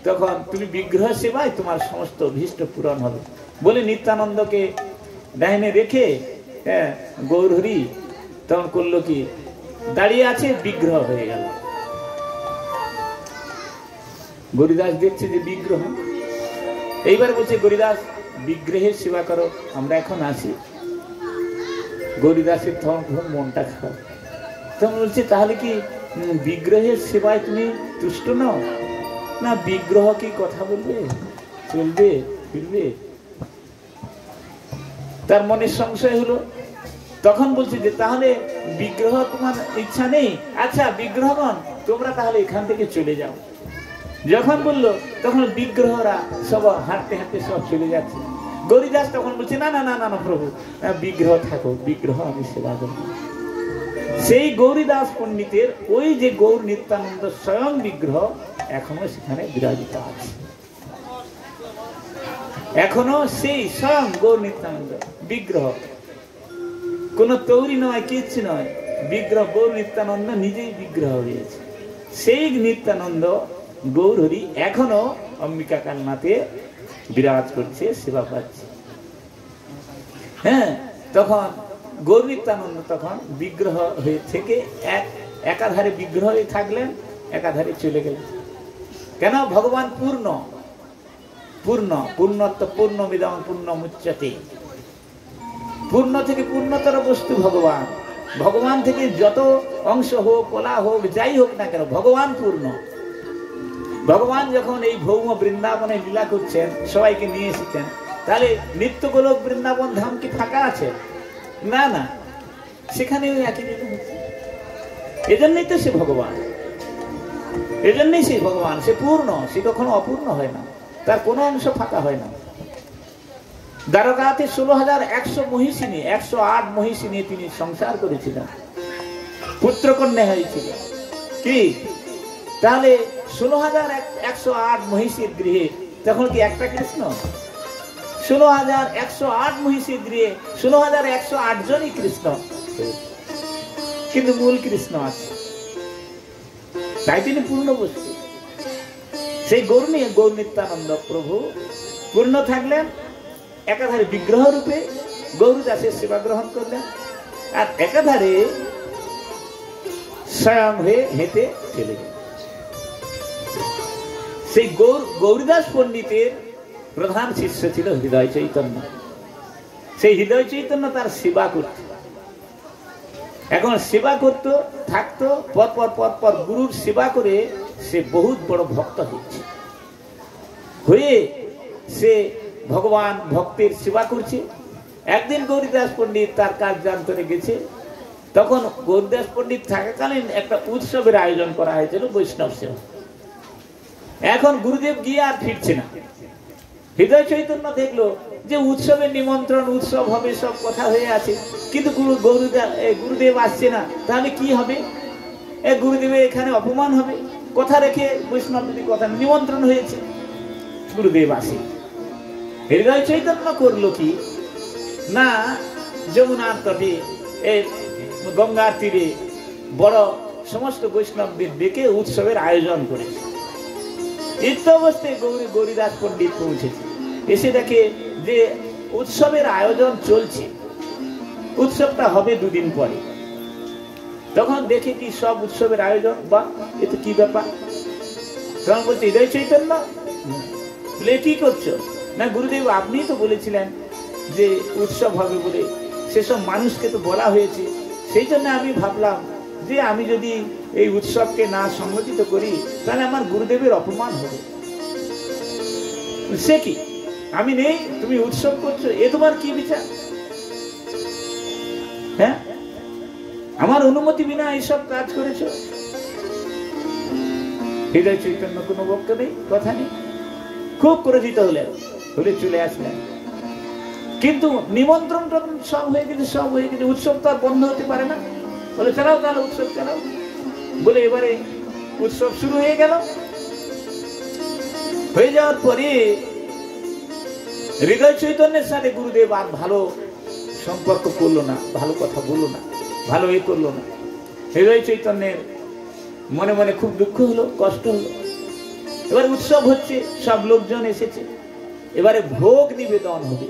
Speaker 1: তখন তুমি বিগ্রহ সেবায় তোমার সমস্ত অভীষ্ট পূরণ হবে বলে নিত্যানন্দকে ডাইনে রেখে গৌর হরি তখন করলো কি, দাঁড়িয়ে আছে, বিগ্রহ হয়ে গেল। গৌরীদাস দেখছে যে বিগ্রহ। এইবার বলছে গৌরীদাস বিগ্রহের সেবা করো, আমরা এখন আসি। গৌরীদাসের তখন মনটা খারাপ। তখন বলছে তাহলে কি বিগ্রহের সেবায় তুমি তুষ্ট নও? না, বিগ্রহ কি কথা বলবে, চলবে ফিরবে? তার মনে সংশয় হলো। তখন বলছে যে তাহলে বিগ্রহ তোমার ইচ্ছা নেই, আচ্ছা বিগ্রহগণ তোমরা তাহলে এখান থেকে চলে যাও। যখন বললো তখন বিগ্রহরা সব হাঁটতে হাঁটতে সব চলে যাচ্ছে। গৌরীদাস তখন বলছে না না না না প্রভু, বিগ্রহ থাকো, বিগ্রহ আমি সেবা করব। সেই গৌরীদাস পণ্ডিতের ওই যে গৌর নিত্যানন্দ স্বয়ং বিগ্রহ এখনো সেখানে বিরাজিত আছে। এখনো সেই স্বয়ং গৌর নিত্যানন্দ বিগ্রহ, কোন তৈরি নয়, কিচ্ছু নয়, বিগ্রহ গৌর নিত্যানন্দ নিজেই বিগ্রহ হয়েছে। সেই নিত্যানন্দ গৌর হরি এখনো অম্বিকা কালনাতে বিরাজ করছে, সেবা পাচ্ছে। হ্যাঁ, তখন গৌর নিত্যানন্দ তখন বিগ্রহ হয়ে থেকে একাধারে বিগ্রহ হয়ে থাকলেন, একাধারে চলে গেলেন। কেন? ভগবান পূর্ণ, পূর্ণ পূর্ণত্ব পূর্ণমিদং পূর্ণমুচ্যতে। পূর্ণ থেকে পূর্ণতর বস্তু ভগবান। ভগবান থেকে যত অংশ হোক, কলা হোক, যাই হোক না কেন, ভগবান পূর্ণ। ভগবান যখন এই ভৌম বৃন্দাবনে লীলা করছেন, সবাইকে নিয়ে এসেছেন, তাহলে নিত্য গোলক বৃন্দাবন ধাম কি ফাঁকা আছে? না না, সেখানেও একই জিনিস হচ্ছে। এজন্যই তো সে ভগবান, এজন্যই সে ভগবান, সে পূর্ণ, সে কখনো অপূর্ণ হয় না, তার কোনো অংশ ফাঁকা হয় না। দ্বারকাতে 16,100 মহিষী নিয়ে 108 মহিষী নিয়ে তিনি সংসার করেছিলেন, পুত্রকন্যা হয়েছিল কি? তাহলে 16,108 মহিষীর গৃহে তখন কি একটা কৃষ্ণ? 16,108 মহিষীর গৃহে 16,108 জনই কৃষ্ণ, কিন্তু মূল কৃষ্ণ আছে, তাই তিনি পূর্ণ বস্তু। সেই গৌর নিত্যানন্দ প্রভু পূর্ণ থাকলেন, একাধারে বিগ্রহ রূপে গৌরদাসের সেবা গ্রহণ করলেন, আর একাধারে স্বয়ং হয়ে হেঁটে চলে গেলেন। সেই গৌরদাস পণ্ডিতের প্রধান শিষ্য ছিল হৃদয় চৈতন্য। সেই হৃদয় চৈতন্য তার সেবা করত, এখন সেবা করত থাকতো, পর গুরুর সেবা করে সে বহুত বড় ভক্ত হয়ে সে ভগবান ভক্তের সেবা করছে। একদিন গৌরীদাস পণ্ডিত তার কার্যান্তরে গেছে, তখন গৌরীদাস পণ্ডিত থাকাকালীন একটা উৎসবের আয়োজন করা হয়েছিল বৈষ্ণব সেবা। এখন গুরুদেব গিয়ে আর ফিরছে না। হৃদয় চৈতন্য দেখলো যে উৎসবের নিমন্ত্রণ, উৎসব হবে, সব কথা হয়ে আছে, কিন্তু গুরুদেব আসছে না, তাহলে কি হবে? গুরুদেবের এখানে অপমান হবে, কথা রেখে বৈষ্ণব যদি কথা নিমন্ত্রণ হয়েছে, গুরুদেব আসে। হৃদয় চৈতন্য করলো কি না, যমুনার তটে গঙ্গার তীরে বড় সমস্ত বৈষ্ণবদের ডেকে উৎসবের আয়োজন করেছে। অবস্থায় গৌরীদাস পণ্ডিত পৌঁছেছে, এসে দেখে যে উৎসবের আয়োজন চলছে, উৎসবটা হবে 2 দিন পরে। তখন দেখে কি সব উৎসবের আয়োজন, বা এ তো কি ব্যাপার? তখন বলছে হৃদয় চৈতন্য, বলে কি করছো? না গুরুদেব, আপনি তো বলেছিলেন যে উৎসব হবে বলে, সেসব মানুষকে তো বলা হয়েছে, সেই জন্য আমি ভাবলাম যে আমি যদি এই উৎসবকে না সংগঠিত করি তাহলে আমার গুরুদেবের অপমান হবে। সে কি, আমি নেই, তুমি উৎসব করছো, এ তোমার কি বিচার? হ্যাঁ, আমার অনুমতি বিনা এইসব কাজ করেছো। হৃদয় চৈতন্য কোনো বক্তব্য নেই, কথা নেই, খুব ক্রোধিত হলে চলে আসলেন। কিন্তু নিমন্ত্রণ সব হয়ে গেছে, উৎসব তো আর বন্ধ হতে পারে না। বলে চালাও, তাহলে উৎসব চালাও বলে এবারে উৎসব শুরু হয়ে গেল। হয়ে যাওয়ার পরে হৃদয় চৈতন্যের সাথে গুরুদেব আর ভালো সম্পর্ক করলো না, ভালো কথা বললো না, ভালো করলো না। হৃদয় চৈতন্যের মনে মনে খুব দুঃখ হলো, কষ্ট হলো। এবার উৎসব হচ্ছে, সব লোকজন এসেছে, এবারে ভোগ নিবেদন হবে,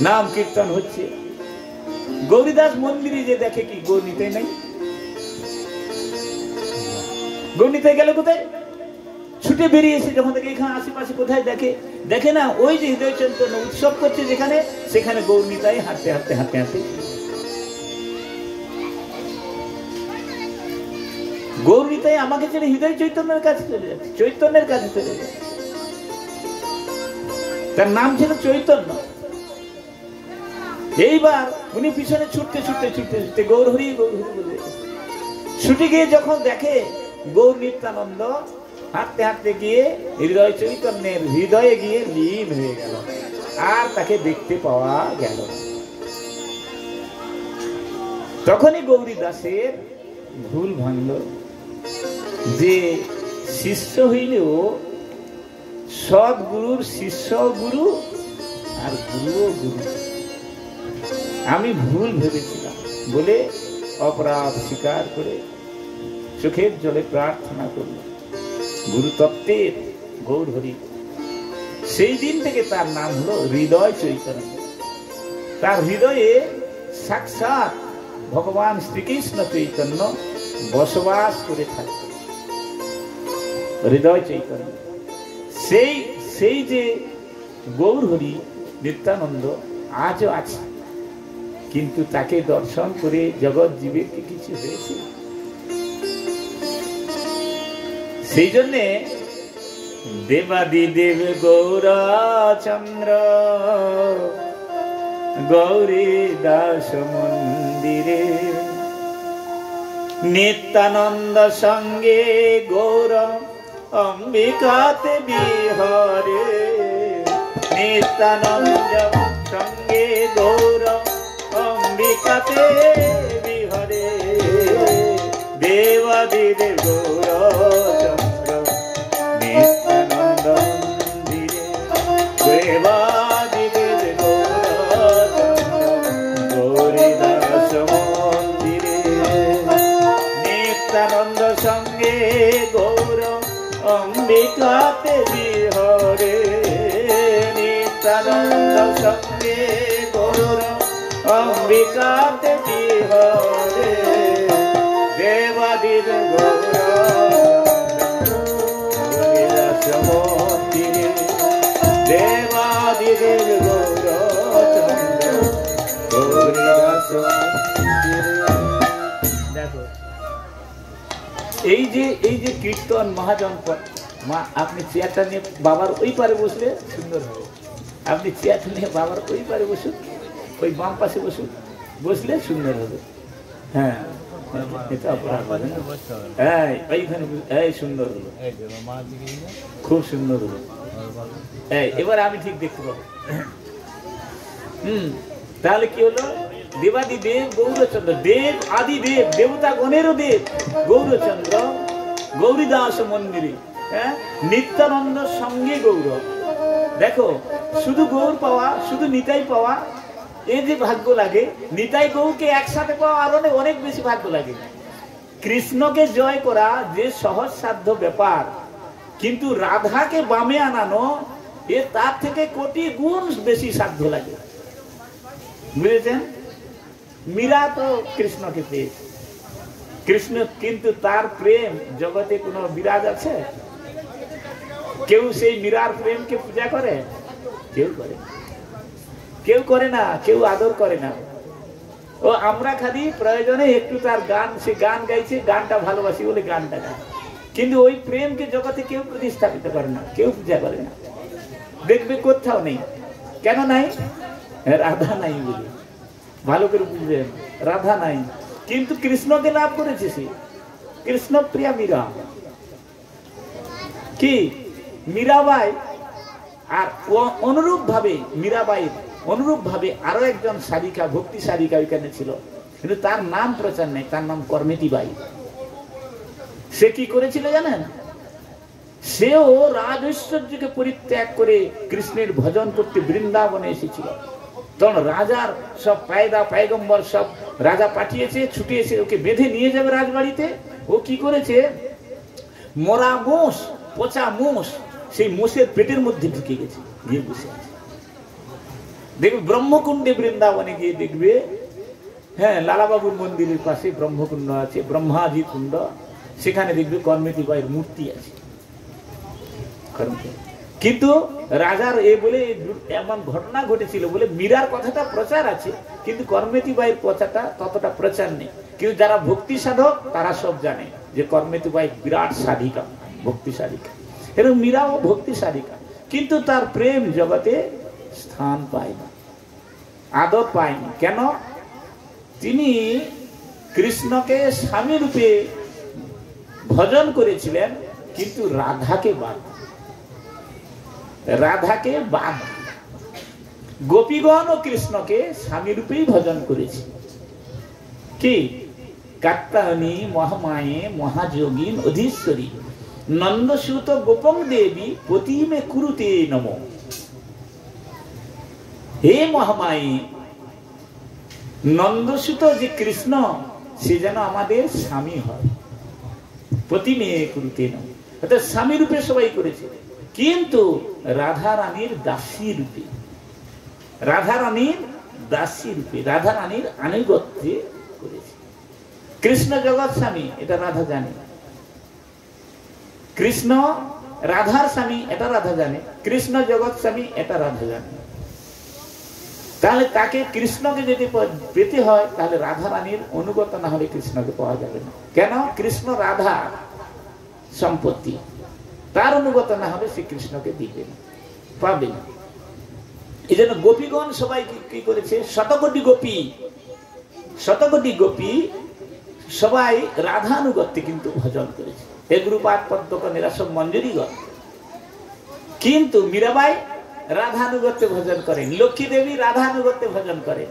Speaker 1: নাম কীর্তন হচ্ছে। গৌরীদাস মন্দিরে যে দেখে কি গৌরনীতে নাই। গৌরনীতে গেল কোথায়? ছুটে বেরিয়েছে যখন থেকে এখানে আশেপাশে কোথায় দেখে না, ওই যে হৃদয় চৈতন্য উৎসব করছে যেখানে, সেখানে গৌরনীতায় হাঁটতে গৌরনীতায় আমাকে ছেড়ে হৃদয় চৈতন্যের কাছে চলে যাচ্ছে, চৈতন্যের কাছে চলে যাচ্ছে। তার নাম ছিল চৈতন্য। এইবার উনি পিছনে ছুটতে গৌর হরি বলে ছুটে গিয়ে যখন দেখে গৌর নিত্যানন্দ হাঁটতে গিয়ে হৃদয় চৈতন্যের হৃদয়ে গিয়ে লীন হয়ে গেল, আর তাকে দেখতে পাওয়া গেল। তখনই গৌরীদাসের ভুল ভাঙল যে শিষ্য হইলেও সদ্গুরুর শিষ্য গুরু আর গুরুও গুরু। আমি ভুল ভেবেছিলাম বলে অপরাধ স্বীকার করে চোখের জলে প্রার্থনা করল গুরু তত্ত্বের গৌর হরি। সেই দিন থেকে তার নাম হলো হৃদয় চৈতন্য। তার হৃদয়ে সাক্ষাৎ ভগবান শ্রীকৃষ্ণ চৈতন্য বসবাস করে থাকে। হৃদয় চৈতন্য সেই যে গৌর হরি নিত্যানন্দ আজও আছে, কিন্তু তাকে দর্শন করে জগৎ জীবের কি কিছু হয়েছে? সেই জন্যে দেবাদিদেব গৌরচন্দ্র গৌরী দাস মন্দিরে নিত্যানন্দ সঙ্গে গৌর অম্বিকাতে বিহরে নিত্যানন্দ সঙ্গে গৌর অম্বিকাতে বিহরে দেবাদিদেব গৌরচন্দ্র নিত্যানন্দ মন্দিরে দেবাদিদেব গৌরচন্দ্র গৌরী দাস মন্দিরে নিত্যানন্দ সঙ্গে গৌর অম্বিকাতে বিহরে নিত্যানন্দ সঙ্গে গৌর অম্বিকাতে বিহরে দেবাদিদেব গৌরচন্দ্র মন্দিরে দেবাদিদেব গৌরচন্দ্র গৌরী দাস মন্দিরে। দেখো এই যে কীর্তন মহাজনপদ মা, আপনি চেয়ারটা নিয়ে বাবার ওই পারে বসলে সুন্দর হবে। আপনি চেয়ারটা নিয়ে বাবার ওই পারে বসুন, ওই বাম পাশে বসুন, বসলে সুন্দর হবে। হ্যাঁ এই সুন্দর হলো, খুব সুন্দর হলো। এবার আমি ঠিক দেখতে পাবো। তাহলে কি হলো? দেবাদিদেব গৌরচন্দ্র, দেব আদি দেব, দেবতা গণেরও দেব গৌরচন্দ্র গৌরীদাস মন্দিরে, হ্যাঁ নিত্যানন্দ সঙ্গে গৌর। দেখো শুধু গৌর পাওয়া, শুধু নিতাই পাওয়া, এই যে ভাগ্য লাগে, নিতাই গৌরকে একসাথে পাওয়া আরো অনেক বেশি ভাগ্য লাগে। কৃষ্ণকে জয় করা যে সহজ সাধ্য ব্যাপার, কিন্তু রাধাকে বামে আনানো এ তার থেকে কোটি গুণ বেশি সাধ্য লাগে। বুঝেছেন? মীরা তো কৃষ্ণকে পেয়েছে, কৃষ্ণ, কিন্তু তার প্রেম জগতে কোনো বিরাজ আছে? কেউ সেই মীরার প্রেমকে পূজা করে? কেউ করে, কেউ করে না, কেউ আদর করে না। ও আমরা খালি প্রয়োজনে একটু তার গান, সে গান গাইছে, গানটা ভালোবাসি বলে গানটা গায়, কিন্তু ওই প্রেমকে জগতে কেউ প্রতিস্থাপিত করে না, কেউ পূজা করে না। দেখবে কোথাও নেই। কেন নাই? রাধা নাই বলে। ভালো করে বুঝবেন, রাধা নাই, কিন্তু কৃষ্ণকে লাভ করেছে সে। কৃষ্ণ প্রিয়া মীরা, কি মীরাবাই, আর অনুরূপ ভাবে মীরাবাই অনুরূপ ভাবে আরো একজন সারিকা, ভক্তি সারিকা ওইখানে ছিল, কিন্তু তার নাম প্রচার নেই। তার নাম কর্মেতি বাই। সে কি করেছিল জানেন? সেও রাজ ঐশ্বর্যকে পরিত্যাগ করে কৃষ্ণের ভজন করতে বৃন্দাবনে এসেছিল। তখন রাজার সব পায়দা পায়গম্বর সব রাজা পাঠিয়েছে, ছুটে এসে ওকে বেঁধে নিয়ে যাবে রাজবাড়িতে। ও কি করেছে? মরা মোষ, পচা মোষ, সেই মোষের পেটের মধ্যে ঢুকে গেছে, গিয়ে বসে আছে। দেখবে ব্রহ্মকুণ্ডে, বৃন্দাবনে গিয়ে দেখবে, হ্যাঁ লালাবাবুর মন্দিরের পাশে ব্রহ্মকুণ্ড আছে, ব্রহ্মাজি কুণ্ড, সেখানে দেখবে কর্মেতি বাইয়ের মূর্তি আছে। কিন্তু রাজার এ বলে এমন ঘটনা ঘটেছিল বলে মীরার কথাটা প্রচার আছে, কিন্তু কর্মেতি বাইয়ের কথাটা ততটা প্রচার নেই। কিন্তু যারা ভক্তি সাধক তারা সব জানে যে কর্মেতি বাই বিরাট সাধিকা, ভক্তি সাধিকা। এরকম মীরাও ভক্তি সাধিকা, কিন্তু তার প্রেম জগতে স্থান পায় না, আদর পায়নি। কেন? তিনি কৃষ্ণকে স্বামী রূপে ভজন করেছিলেন, কিন্তু রাধাকে বাদ, রাধাকে বাদ। গোপীগণ ও কৃষ্ণকে স্বামী রূপেই ভজন করেছে। কি কাত্তায়নী মহামায়ে মহাযোগী অধীশ্বরী নন্দসুত গোপং দেবী প্রতিমে কুরুতে নমো। হে মহামায়ে, নন্দসুত যে কৃষ্ণ, সে যেন আমাদের স্বামী হয়। প্রতিমে কুরুতে নমো, অর্থাৎ স্বামী রূপে সবাই করেছে, কিন্তু রাধা রানীর দাসী রূপে, রাধা রানীর দাসী রূপে, রাধা রানীর আনুগত্যে করেছে। কৃষ্ণ জগৎ স্বামী, এটা রাধা জানে। কৃষ্ণ রাধার স্বামী, এটা রাধা জানে। কৃষ্ণ জগৎ স্বামী, এটা রাধা জানে। তাহলে তাকে কৃষ্ণকে যদি পেতে হয়, তাহলে রাধা রানীর অনুগত না হলে কৃষ্ণকে পাওয়া যাবে না। কেন? কৃষ্ণ রাধা সম্পত্তি, তার অনুগত না হবে সে কৃষ্ণকে দিবে না, পাবে না। এই জন্য গোপীগণ সবাই কি করেছে, শতকোটি গোপী সবাই রাধানুগত্যে কিন্তু ভজন করেছে। হে গুরুপাদ পদ্মকন এরা সব মঞ্জুরিগণ, কিন্তু মীরাবাই রাধানুগত্যে ভজন করেন, লক্ষ্মী দেবী রাধানুগত্যে ভজন করেন,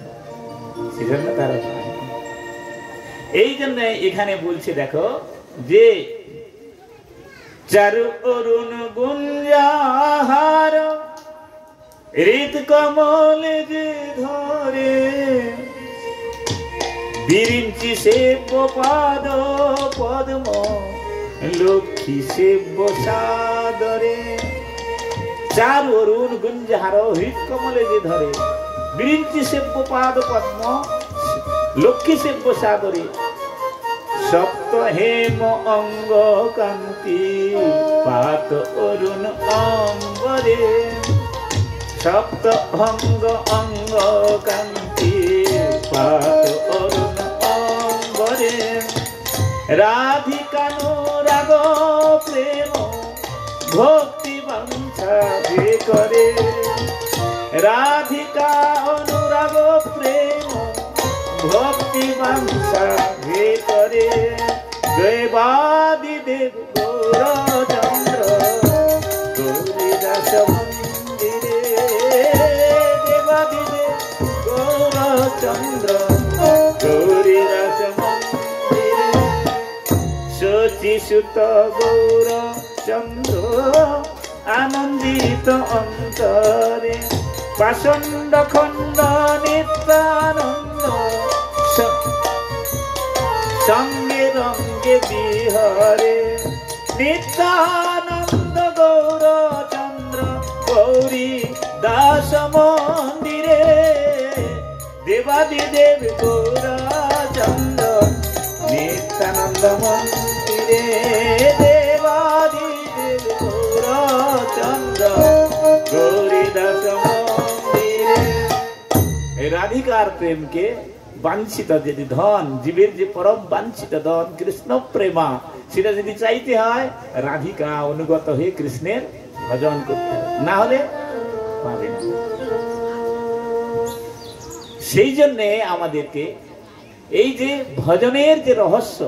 Speaker 1: সেজন্য তারা। এই জন্য এখানে বলছে দেখো যে চারু অরুণ গুঞ্জাহার হৃদ কমলে যে ধরে বিরিঞ্চি সেব্য পাদ পদ্ম লক্ষ্মী সেব্য সাদরে। চারু অরুণ গুঞ্জাহার হৃদ কমলে যে ধরে বিরিঞ্চি সেব্য পাদ পদ্ম লক্ষ্মী সেব্য সাদরে। সপ্ত হেম অঙ্গ কান্তি পাত অরুণ অম্বরে। সপ্ত অঙ্গ কান্তি পাত অরুণ অম্বরে। রাধিকানুরাগ প্রেম ভক্তি বাঞ্ছা যে করে। রাধিকা অনুরাগ প্রেম ভক্তি বাঞ্ছা যে করে। দেবাদি দেব গৌরচন্দ্র গৌরীদাস মন্দিরে। দেবাদি দেব গৌরচন্দ্র গৌরীদাস মন্দিরে। শচীসুত গৌরচন্দ্র আনন্দিত অন্তরে। পাষণ্ড খণ্ড নিত্যানন্দ সঙ্গে রঙ্গে বিহরে। নিত্যানন্দ গৌরচন্দ্র গৌরী দাস মন্দিরে। দেবাদি দেব গৌরচন্দ্র নিত্যানন্দ মন্দিরে। দেবাদি দেব গৌরচন্দ্র গৌরী দাস মন্দিরে। রাধিকার প্রেমকে বাঞ্ছিত যদি ধন, জীবের যে পরম বাঞ্ছিত ধন কৃষ্ণ প্রেমা, সেটা যদি চাইতে হয় রাধিকা অনুগত হয়ে কৃষ্ণের ভজন করতে হবে, না হলে পাবে না। সেই জন্যে আমাদেরকে এই যে ভজনের যে রহস্য,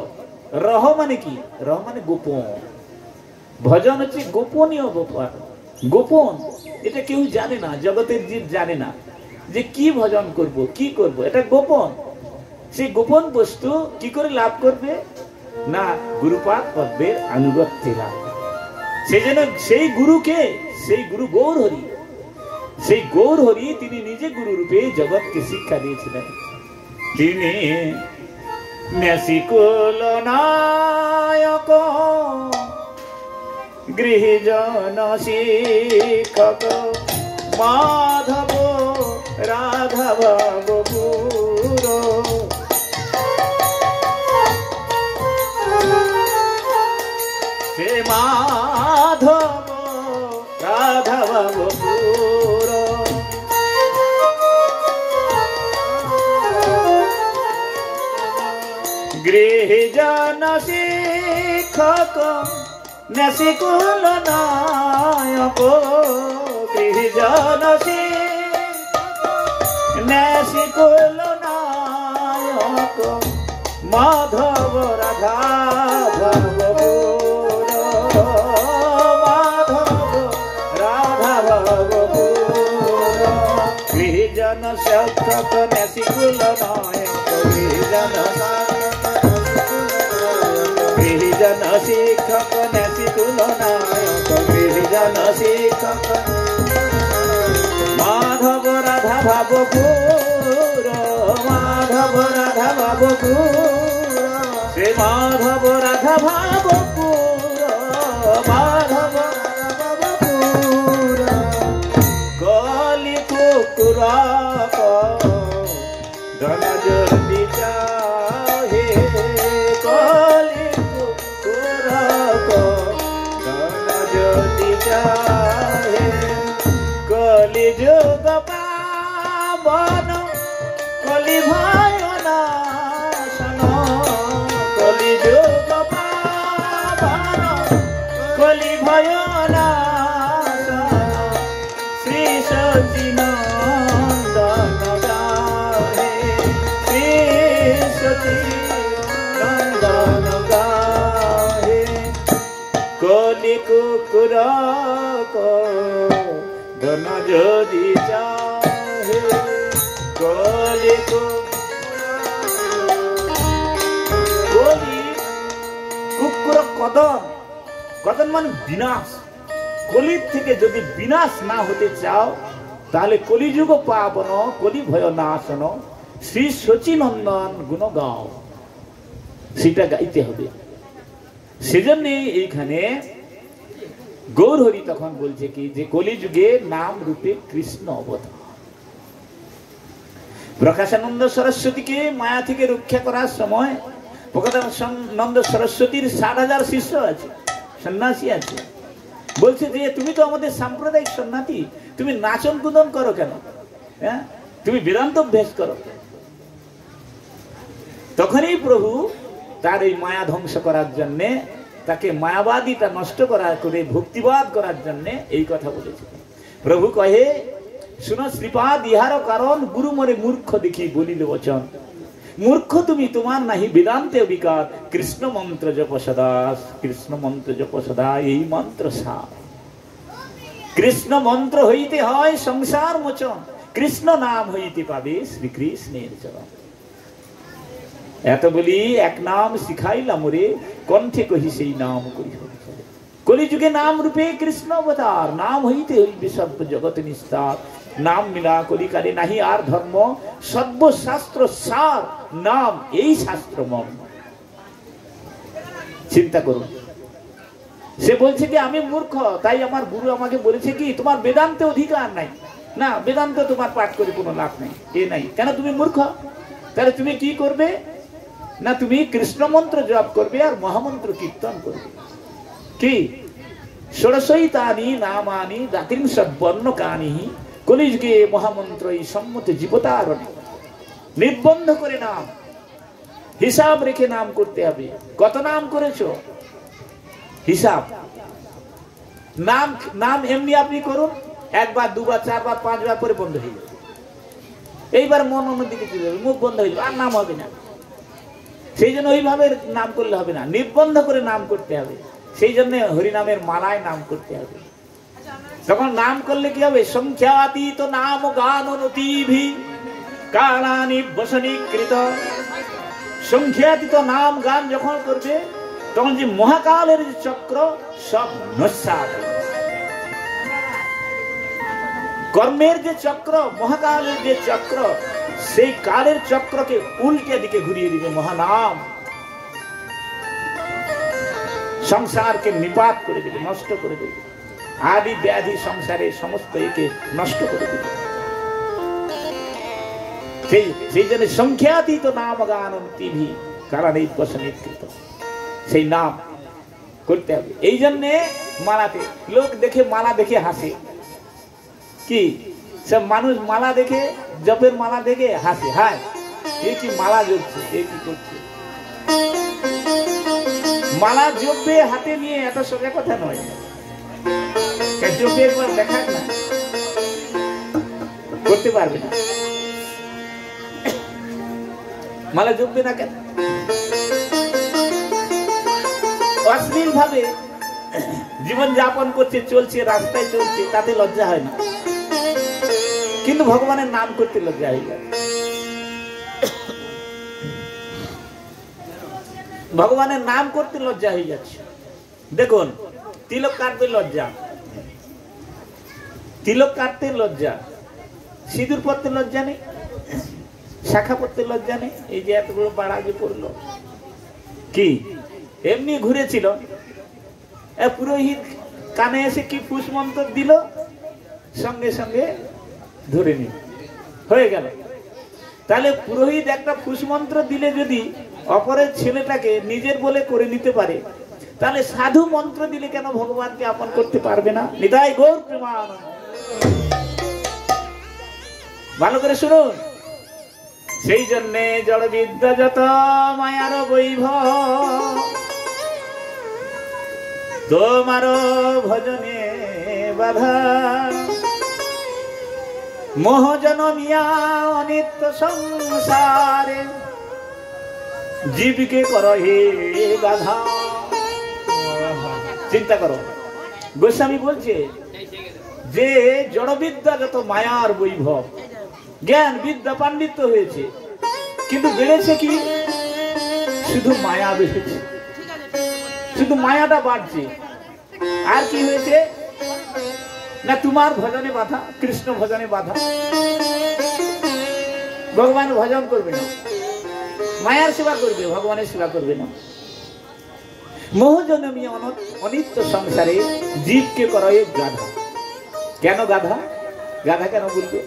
Speaker 1: রহ মানে কি? রহ মানে গোপন। ভজন হচ্ছে গোপনীয় ব্যাপার, গোপন। এটা কেউ জানে না, জগতের জীব জানে না যে কি ভজন করব, কি করব, এটা গোপন। সেই গোপন বস্তু কি করে লাভ করবে? না গুরুপাদ পদ্মের আনুগত্যে লাভ। সেই জন্য সেই গুরুকে, সেই গুরু গৌরহরি, সেই গৌরহরি তিনি নিজে গুরু রূপে জগৎকে শিক্ষা দিয়েছিলেন। তিনি ন্যাসিকুল নায়ক গৃহজন শিক্ষক মাধব রাধব গুরু। সে মাধব রাধব গুরু। গৃহজন শিক্ষক ন্যাসিকুল নায়ক গৃহজন ন্যাসিকুল নায়ক মাধব রাধব মাধব রাধব গৃহজন শিক্ষক ন্যাসিকুল নায়ক গৃহজন শিক্ষক ন্যাসিকুল নায়ক গৃহজন শিক্ষক মাধব রাধা ভাব গুর। মাধব রাধা ভাব গুর। শ্রী মাধব রাধা ভাব গুর। মাধব রাধা ভাব গুর। কলি কুকুর ধন যদি চাহে। কলি কুকুর ধন যদি চাহে। কলি যুগ পাবন কলি ভয় নাশন। কলি যুগ পাবন কলি ভয় সতী নন্দন গাহে কলি কুকুর ধন যদি চাহে কলি কুকুর কদম কদম মানে বিনাশ কলির থেকে যদি বিনাশ না হতে চাও তাহলে কলিযুগ পাবন কলি ভয় নাশন শ্রী শচীনন্দন গুণ গাও সেটা গাইতে হবে। সেজন্য এইখানে গৌরহরি তখন বলছে কি যে কলিযুগে নাম রূপে কৃষ্ণ অবতার। প্রকাশানন্দ সরস্বতীকে মায়া থেকে রক্ষা করার সময় প্রকাশানন্দ সরস্বতীর 60,000 শিষ্য আছে, সন্ন্যাসী আছে। বলছে যে তুমি তো আমাদের সাম্প্রদায়িক সন্ন্যাসী, তুমি নাচন কুদন করো কেন? হ্যাঁ, তুমি বেদান্ত অভ্যাস করো। তখনই প্রভু তার এই মায়া ধ্বংস করার জন্য, তাকে মায়াবাদীটা নষ্ট করা করে ভক্তিবাদ করার জন্য এই কথা বলেছে। প্রভু কহে শুনো শ্রীপাদ ইহার কারণ গুরু মরে মূর্খ দেখি বলিল বচন। মূর্খ তুমি, তোমার নাহি বেদান্তে অবিকার। কৃষ্ণ মন্ত্র জপ সদা, কৃষ্ণ মন্ত্র জপ সদা, এই মন্ত্র সার। কৃষ্ণ মন্ত্র হইতে হয় সংসার মোচন, কৃষ্ণ নাম হইতে পাবে শ্রীকৃষ্ণের চরণ। এত বলি এক নাম শিখাইলাম রে, কণ্ঠে কহি সেই নাম করি। কলিযুগে নাম রূপে কৃষ্ণ অবতার, নাম হইতে হইবে সর্ব জগৎ নিস্তার। নাম মিলা কলিকালে নাহি আর ধর্ম, সর্বশাস্ত্র সার নাম, এই শাস্ত্র মর্ম। চিন্তা করুন, সে বলছে কি আমি মূর্খ, তাই আমার গুরু আমাকে বলেছে কি তোমার বেদান্তে অধিকার নাই। না, বেদান্ত তোমার পাঠ করে কোনো লাভ নাই, এ নাই। কেন? তুমি মূর্খ। তাহলে তুমি কি করবে? না, তুমি কৃষ্ণ মন্ত্র জপ করবে আর মহামন্ত্র কীর্তন করবে। কি ষোড়শৈতানি নামানি দ্বাত্রিংশৎ বর্ণকানি, কলিযুগে মহামন্ত্র এই সম্মত জীবতারণে। নির্বন্ধ করে নাম, হিসাব রেখে নাম করতে হবে। কত নাম করেছো হিসাব। নাম নাম এমনি আপনি করুন, একবার দুবার চারবার পাঁচবার করে বন্ধ হয়ে যাবে। এইবার মন অন্যদিকে চলে যাবে, মুখ বন্ধ হয়ে যাবে, আর নাম হবে না। সেই জন্য ওইভাবে নাম করলে হবে না, নির্বন্ধ করে নাম করতে হবে। সেই জন্য হরিনামের মালায় নাম করতে হবে। তখন নাম করলে কি হবে? সংখ্যাতীত নাম গান নতিভি কালানি বসনীকৃত। সংখ্যাতীত নাম গান যখন করবে তখন যে মহাকালের যে চক্র সব নস্যাৎ। কর্মের যে চক্র, মহাকালের যে চক্র, সেই কালের চক্রকে উল্টে দিকে ঘুরিয়ে দিবে মহানাম। সংসারকে নিপাত করে দেবে, নষ্ট করে দেবে। আদি ব্যাধি সংসারের সমস্ত একে নষ্ট করে দেবে। সেই জন্য সংখ্যাতীত নাম গান টিভি কারণ এই বসনীকৃত, সেই নাম করতে হবে। এই জন্যে মালাতে লোক দেখে, মালা দেখে হাসে। কি সব মানুষ মালা দেখে, জপের মালা দেখে হাসে। হায়, এ কি মালা জপছে, এ কি করছে। মালা জপবে হাতে নিয়ে, এত সোজা কথা নয়। জপে একবার দেখাক না, করতে পারবে না। মালা জপবে না কেন? অশ্লীল ভাবে জীবন যাপন করছে, চলছে, রাস্তায় চলছে, তাতে লজ্জা হয় না। কিন্তু ভগবানের নাম করতে লজ্জা হয়ে যায়। ভগবানের নাম করতে লজ্জা হয়ে যাচ্ছে। দেখুন, তিলক কাটতে লজ্জা, তিলক কাটতে লজ্জা, সিঁদুর পরতে লজ্জা নেই, শাখা পরতে লজ্জা নেই। এই যে এতগুলো পাড়া যে পড়লো, কি এমনি ঘুরেছিল, পুরোহিত কানে এসে কি ফুস মন্ত্র দিল, সঙ্গে সঙ্গে ধরে নিল, হয়ে গেল। তাহলে পুরোহিত একটা ফুস মন্ত্র দিলে যদি অপরের ছেলেটাকে নিজের বলে করে নিতে পারে, তাহলে সাধু মন্ত্র দিলে কেন ভগবানকে আপন করতে পারবে না? নিতাই গৌর প্রেমানন্দ। ভালো করে শুনুন। সেই জন্যে জড় বিদ্যা যত মায়ার বৈভব, তোমার ভজনে বাধা। মোহ জনমিয়া অনিত্য সংসারে, জীবকে করো হে গাধা। চিন্তা করো, গোস্বামী বলছে যে জড়বিদ্যা যত মায়ার বৈভব, জ্ঞান বিদ্যা পাণ্ডিত্য হয়েছে, কিন্তু বেড়েছে কি? শুধু মায়া বেড়েছে, শুধু মায়াটা বাড়ছে। আর কি হয়েছে না, তোমার ভজনে বাধা, কৃষ্ণ ভজনে বাধা, ভগবান ভজন করবে না, মায়ার সেবা করবে, ভগবানের সেবা করবে না। মোহজনমী অনিত্য সংসারে জীবকে করো গাধা। কেন গাধা? গাধা কেন বলবে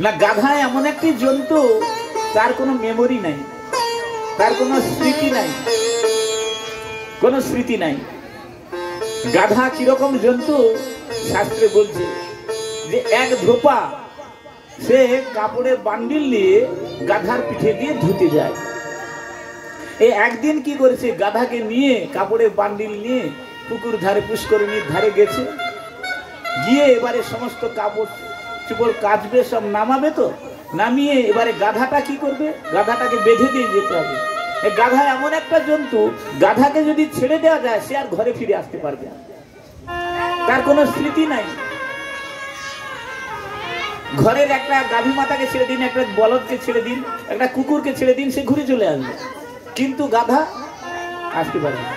Speaker 1: না? গাধা এমন একটি জন্তু, তার কোনো মেমোরি নাই, তার কোনো স্মৃতি নাই, কোনো স্মৃতি নাই। গাধা কিরকম জন্তু? শাস্ত্রে বলছে যে এক ধোপা সে কাপড়ের বান্ডিল নিয়ে গাধার পিঠে দিয়ে ধুতে যায়। এই একদিন কি করেছে, গাধাকে নিয়ে কাপড়ের বান্ডিল নিয়ে পুকুর ধারে, পুষ্করিণীর ধারে গেছে, গিয়ে এবারে সমস্ত কাপড় চুপড় কাচবে, সব নামাবে, তো নামিয়ে এবারে গাধাটা কি করবে, গাধাটাকে বেঁধে দিয়ে যেতে হবে। গাধা এমন একটা জন্তু, গাধাকে যদি ছেড়ে দেওয়া যায় সে আর ঘরে ফিরে আসতে পারবে না, তার কোনো স্মৃতি নাই। ঘরের একটা গাভী মাতাকে ছেড়ে দিন, একটা বলদকে ছেড়ে দিন, একটা কুকুরকে ছেড়ে দিন, সে ঘুরে চলে আসবে, কিন্তু গাধা আসতে পারবে না,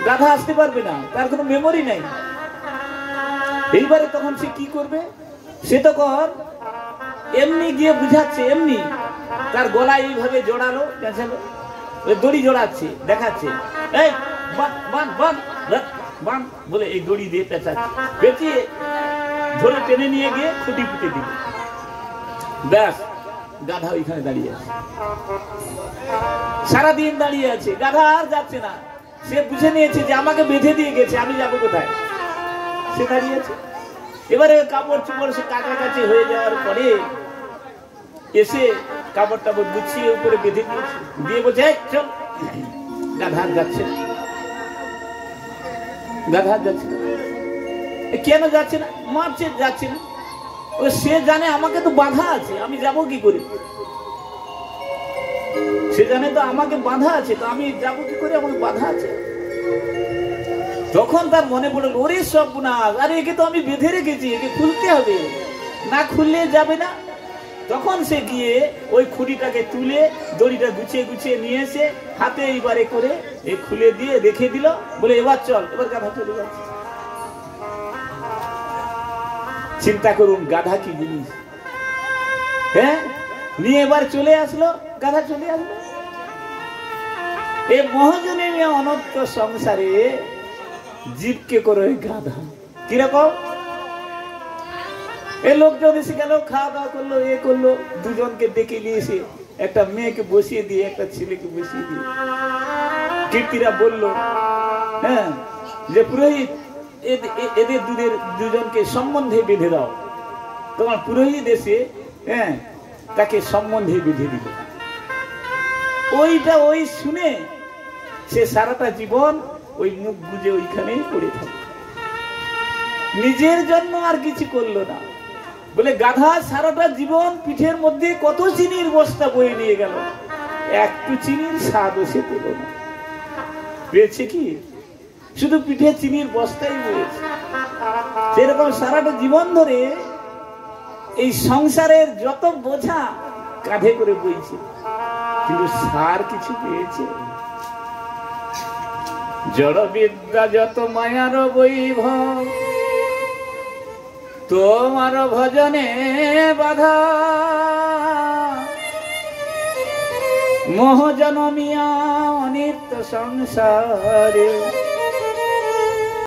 Speaker 1: গাধা আসতে পারবে না, তার কোনো মেমোরি নাই। এইবারে তখন সে কি করবে, সে তখন এমনি গিয়ে বুঝাচ্ছে, এমনি তার গলায় এইভাবে জড়ালো, দড়ি জড়াচ্ছে, দেখাচ্ছে, এই বান বান বান বান বলে এই দড়ি দিয়ে পেঁচাচ্ছে, পেঁচিয়ে ধরে টেনে নিয়ে গিয়ে খুঁটি পুঁতে দিল। ব্যাস, গাধা ওইখানে দাঁড়িয়ে আছে, সারাদিন দাঁড়িয়ে আছে, গাধা আর যাচ্ছে না। সে বুঝে নিয়েছে যে আমাকে বেঁধে দিয়ে গেছে, আমি যাবো কোথায়? সে দাঁড়িয়ে আছে। এবারে কাপড় চোপড় সে কাছাকাছি হয়ে যাওয়ার পরে এসে কাপড় টাপড় গুছিয়ে উপরে বেঁধে দিয়েছে, দিয়ে বলছে চল। গাধা যাচ্ছে না, গাধা যাচ্ছে না। কেন যাচ্ছে না? মারছে, যাচ্ছে না। ও সে জানে আমাকে তো বাধা আছে, আমি যাব কি করে? সে জানে তো আমাকে বাধা আছে, তো আমি যাব কি করে? আমাকে বাধা আছে। তখন তার মনে পড়ল, ওরে সর্বনাশ, আরে একে তো আমি বেঁধে রেখেছি, একে খুলতে হবে, না খুললে যাবে না। তখন সে গিয়ে ওই খুঁড়িটাকে তুলে দড়িটা গুছিয়ে গুছিয়ে নিয়ে এসে হাতে এইবারে করে এ খুলে দিয়ে রেখে দিল, বলে এবার চল। এবার গাধা চলে যাচ্ছে। চিন্তা করুন গাধা কি জিনিস। হ্যাঁ, নিয়ে এবার চলে আসলো, গাধা চলে আসলো। এই মোহজনে অনন্ত সংসারে জীবকে করে গাধা। কিরকম? এই লোকজন এসে গেল, খাওয়া দাওয়া করলো, এ করলো, দুজনকে ডেকে নিয়ে এসে একটা মেয়েকে বসিয়ে দিয়ে একটা ছেলেকে বসিয়ে দিয়ে কীর্তিরা বলল, হ্যাঁ, যে পুরোহিত এদের দুজনকে সম্বন্ধে বেঁধে দাও। তোমার পুরোহিত এসে হ্যাঁ তাকে সম্বন্ধে বেঁধে দিল। ওইটা ওই শুনে সে সারাটা জীবন ওই মুখ বুঝে ওইখানেই পড়ে থাকে, নিজের জন্য আর কিছু করলো না। বলে গাধা সারাটা জীবন পিঠের মধ্যে কত চিনির বস্তা বয়ে নিয়ে গেল, একটু চিনির স্বাদও সে পেল না। পেয়েছে কি? শুধু পিঠে চিনির বস্তাই বয়েছে। সেরকম সারাটা জীবন ধরে এই সংসারের যত বোঝা কাঁধে করে বইছে, কিন্তু সার কিছু পেয়েছে? জড় বিদ্যা যত মায়ার বৈভব, তোমার ভজনে বাধা। মোহ জনমিয়া অনিত্য সংসারে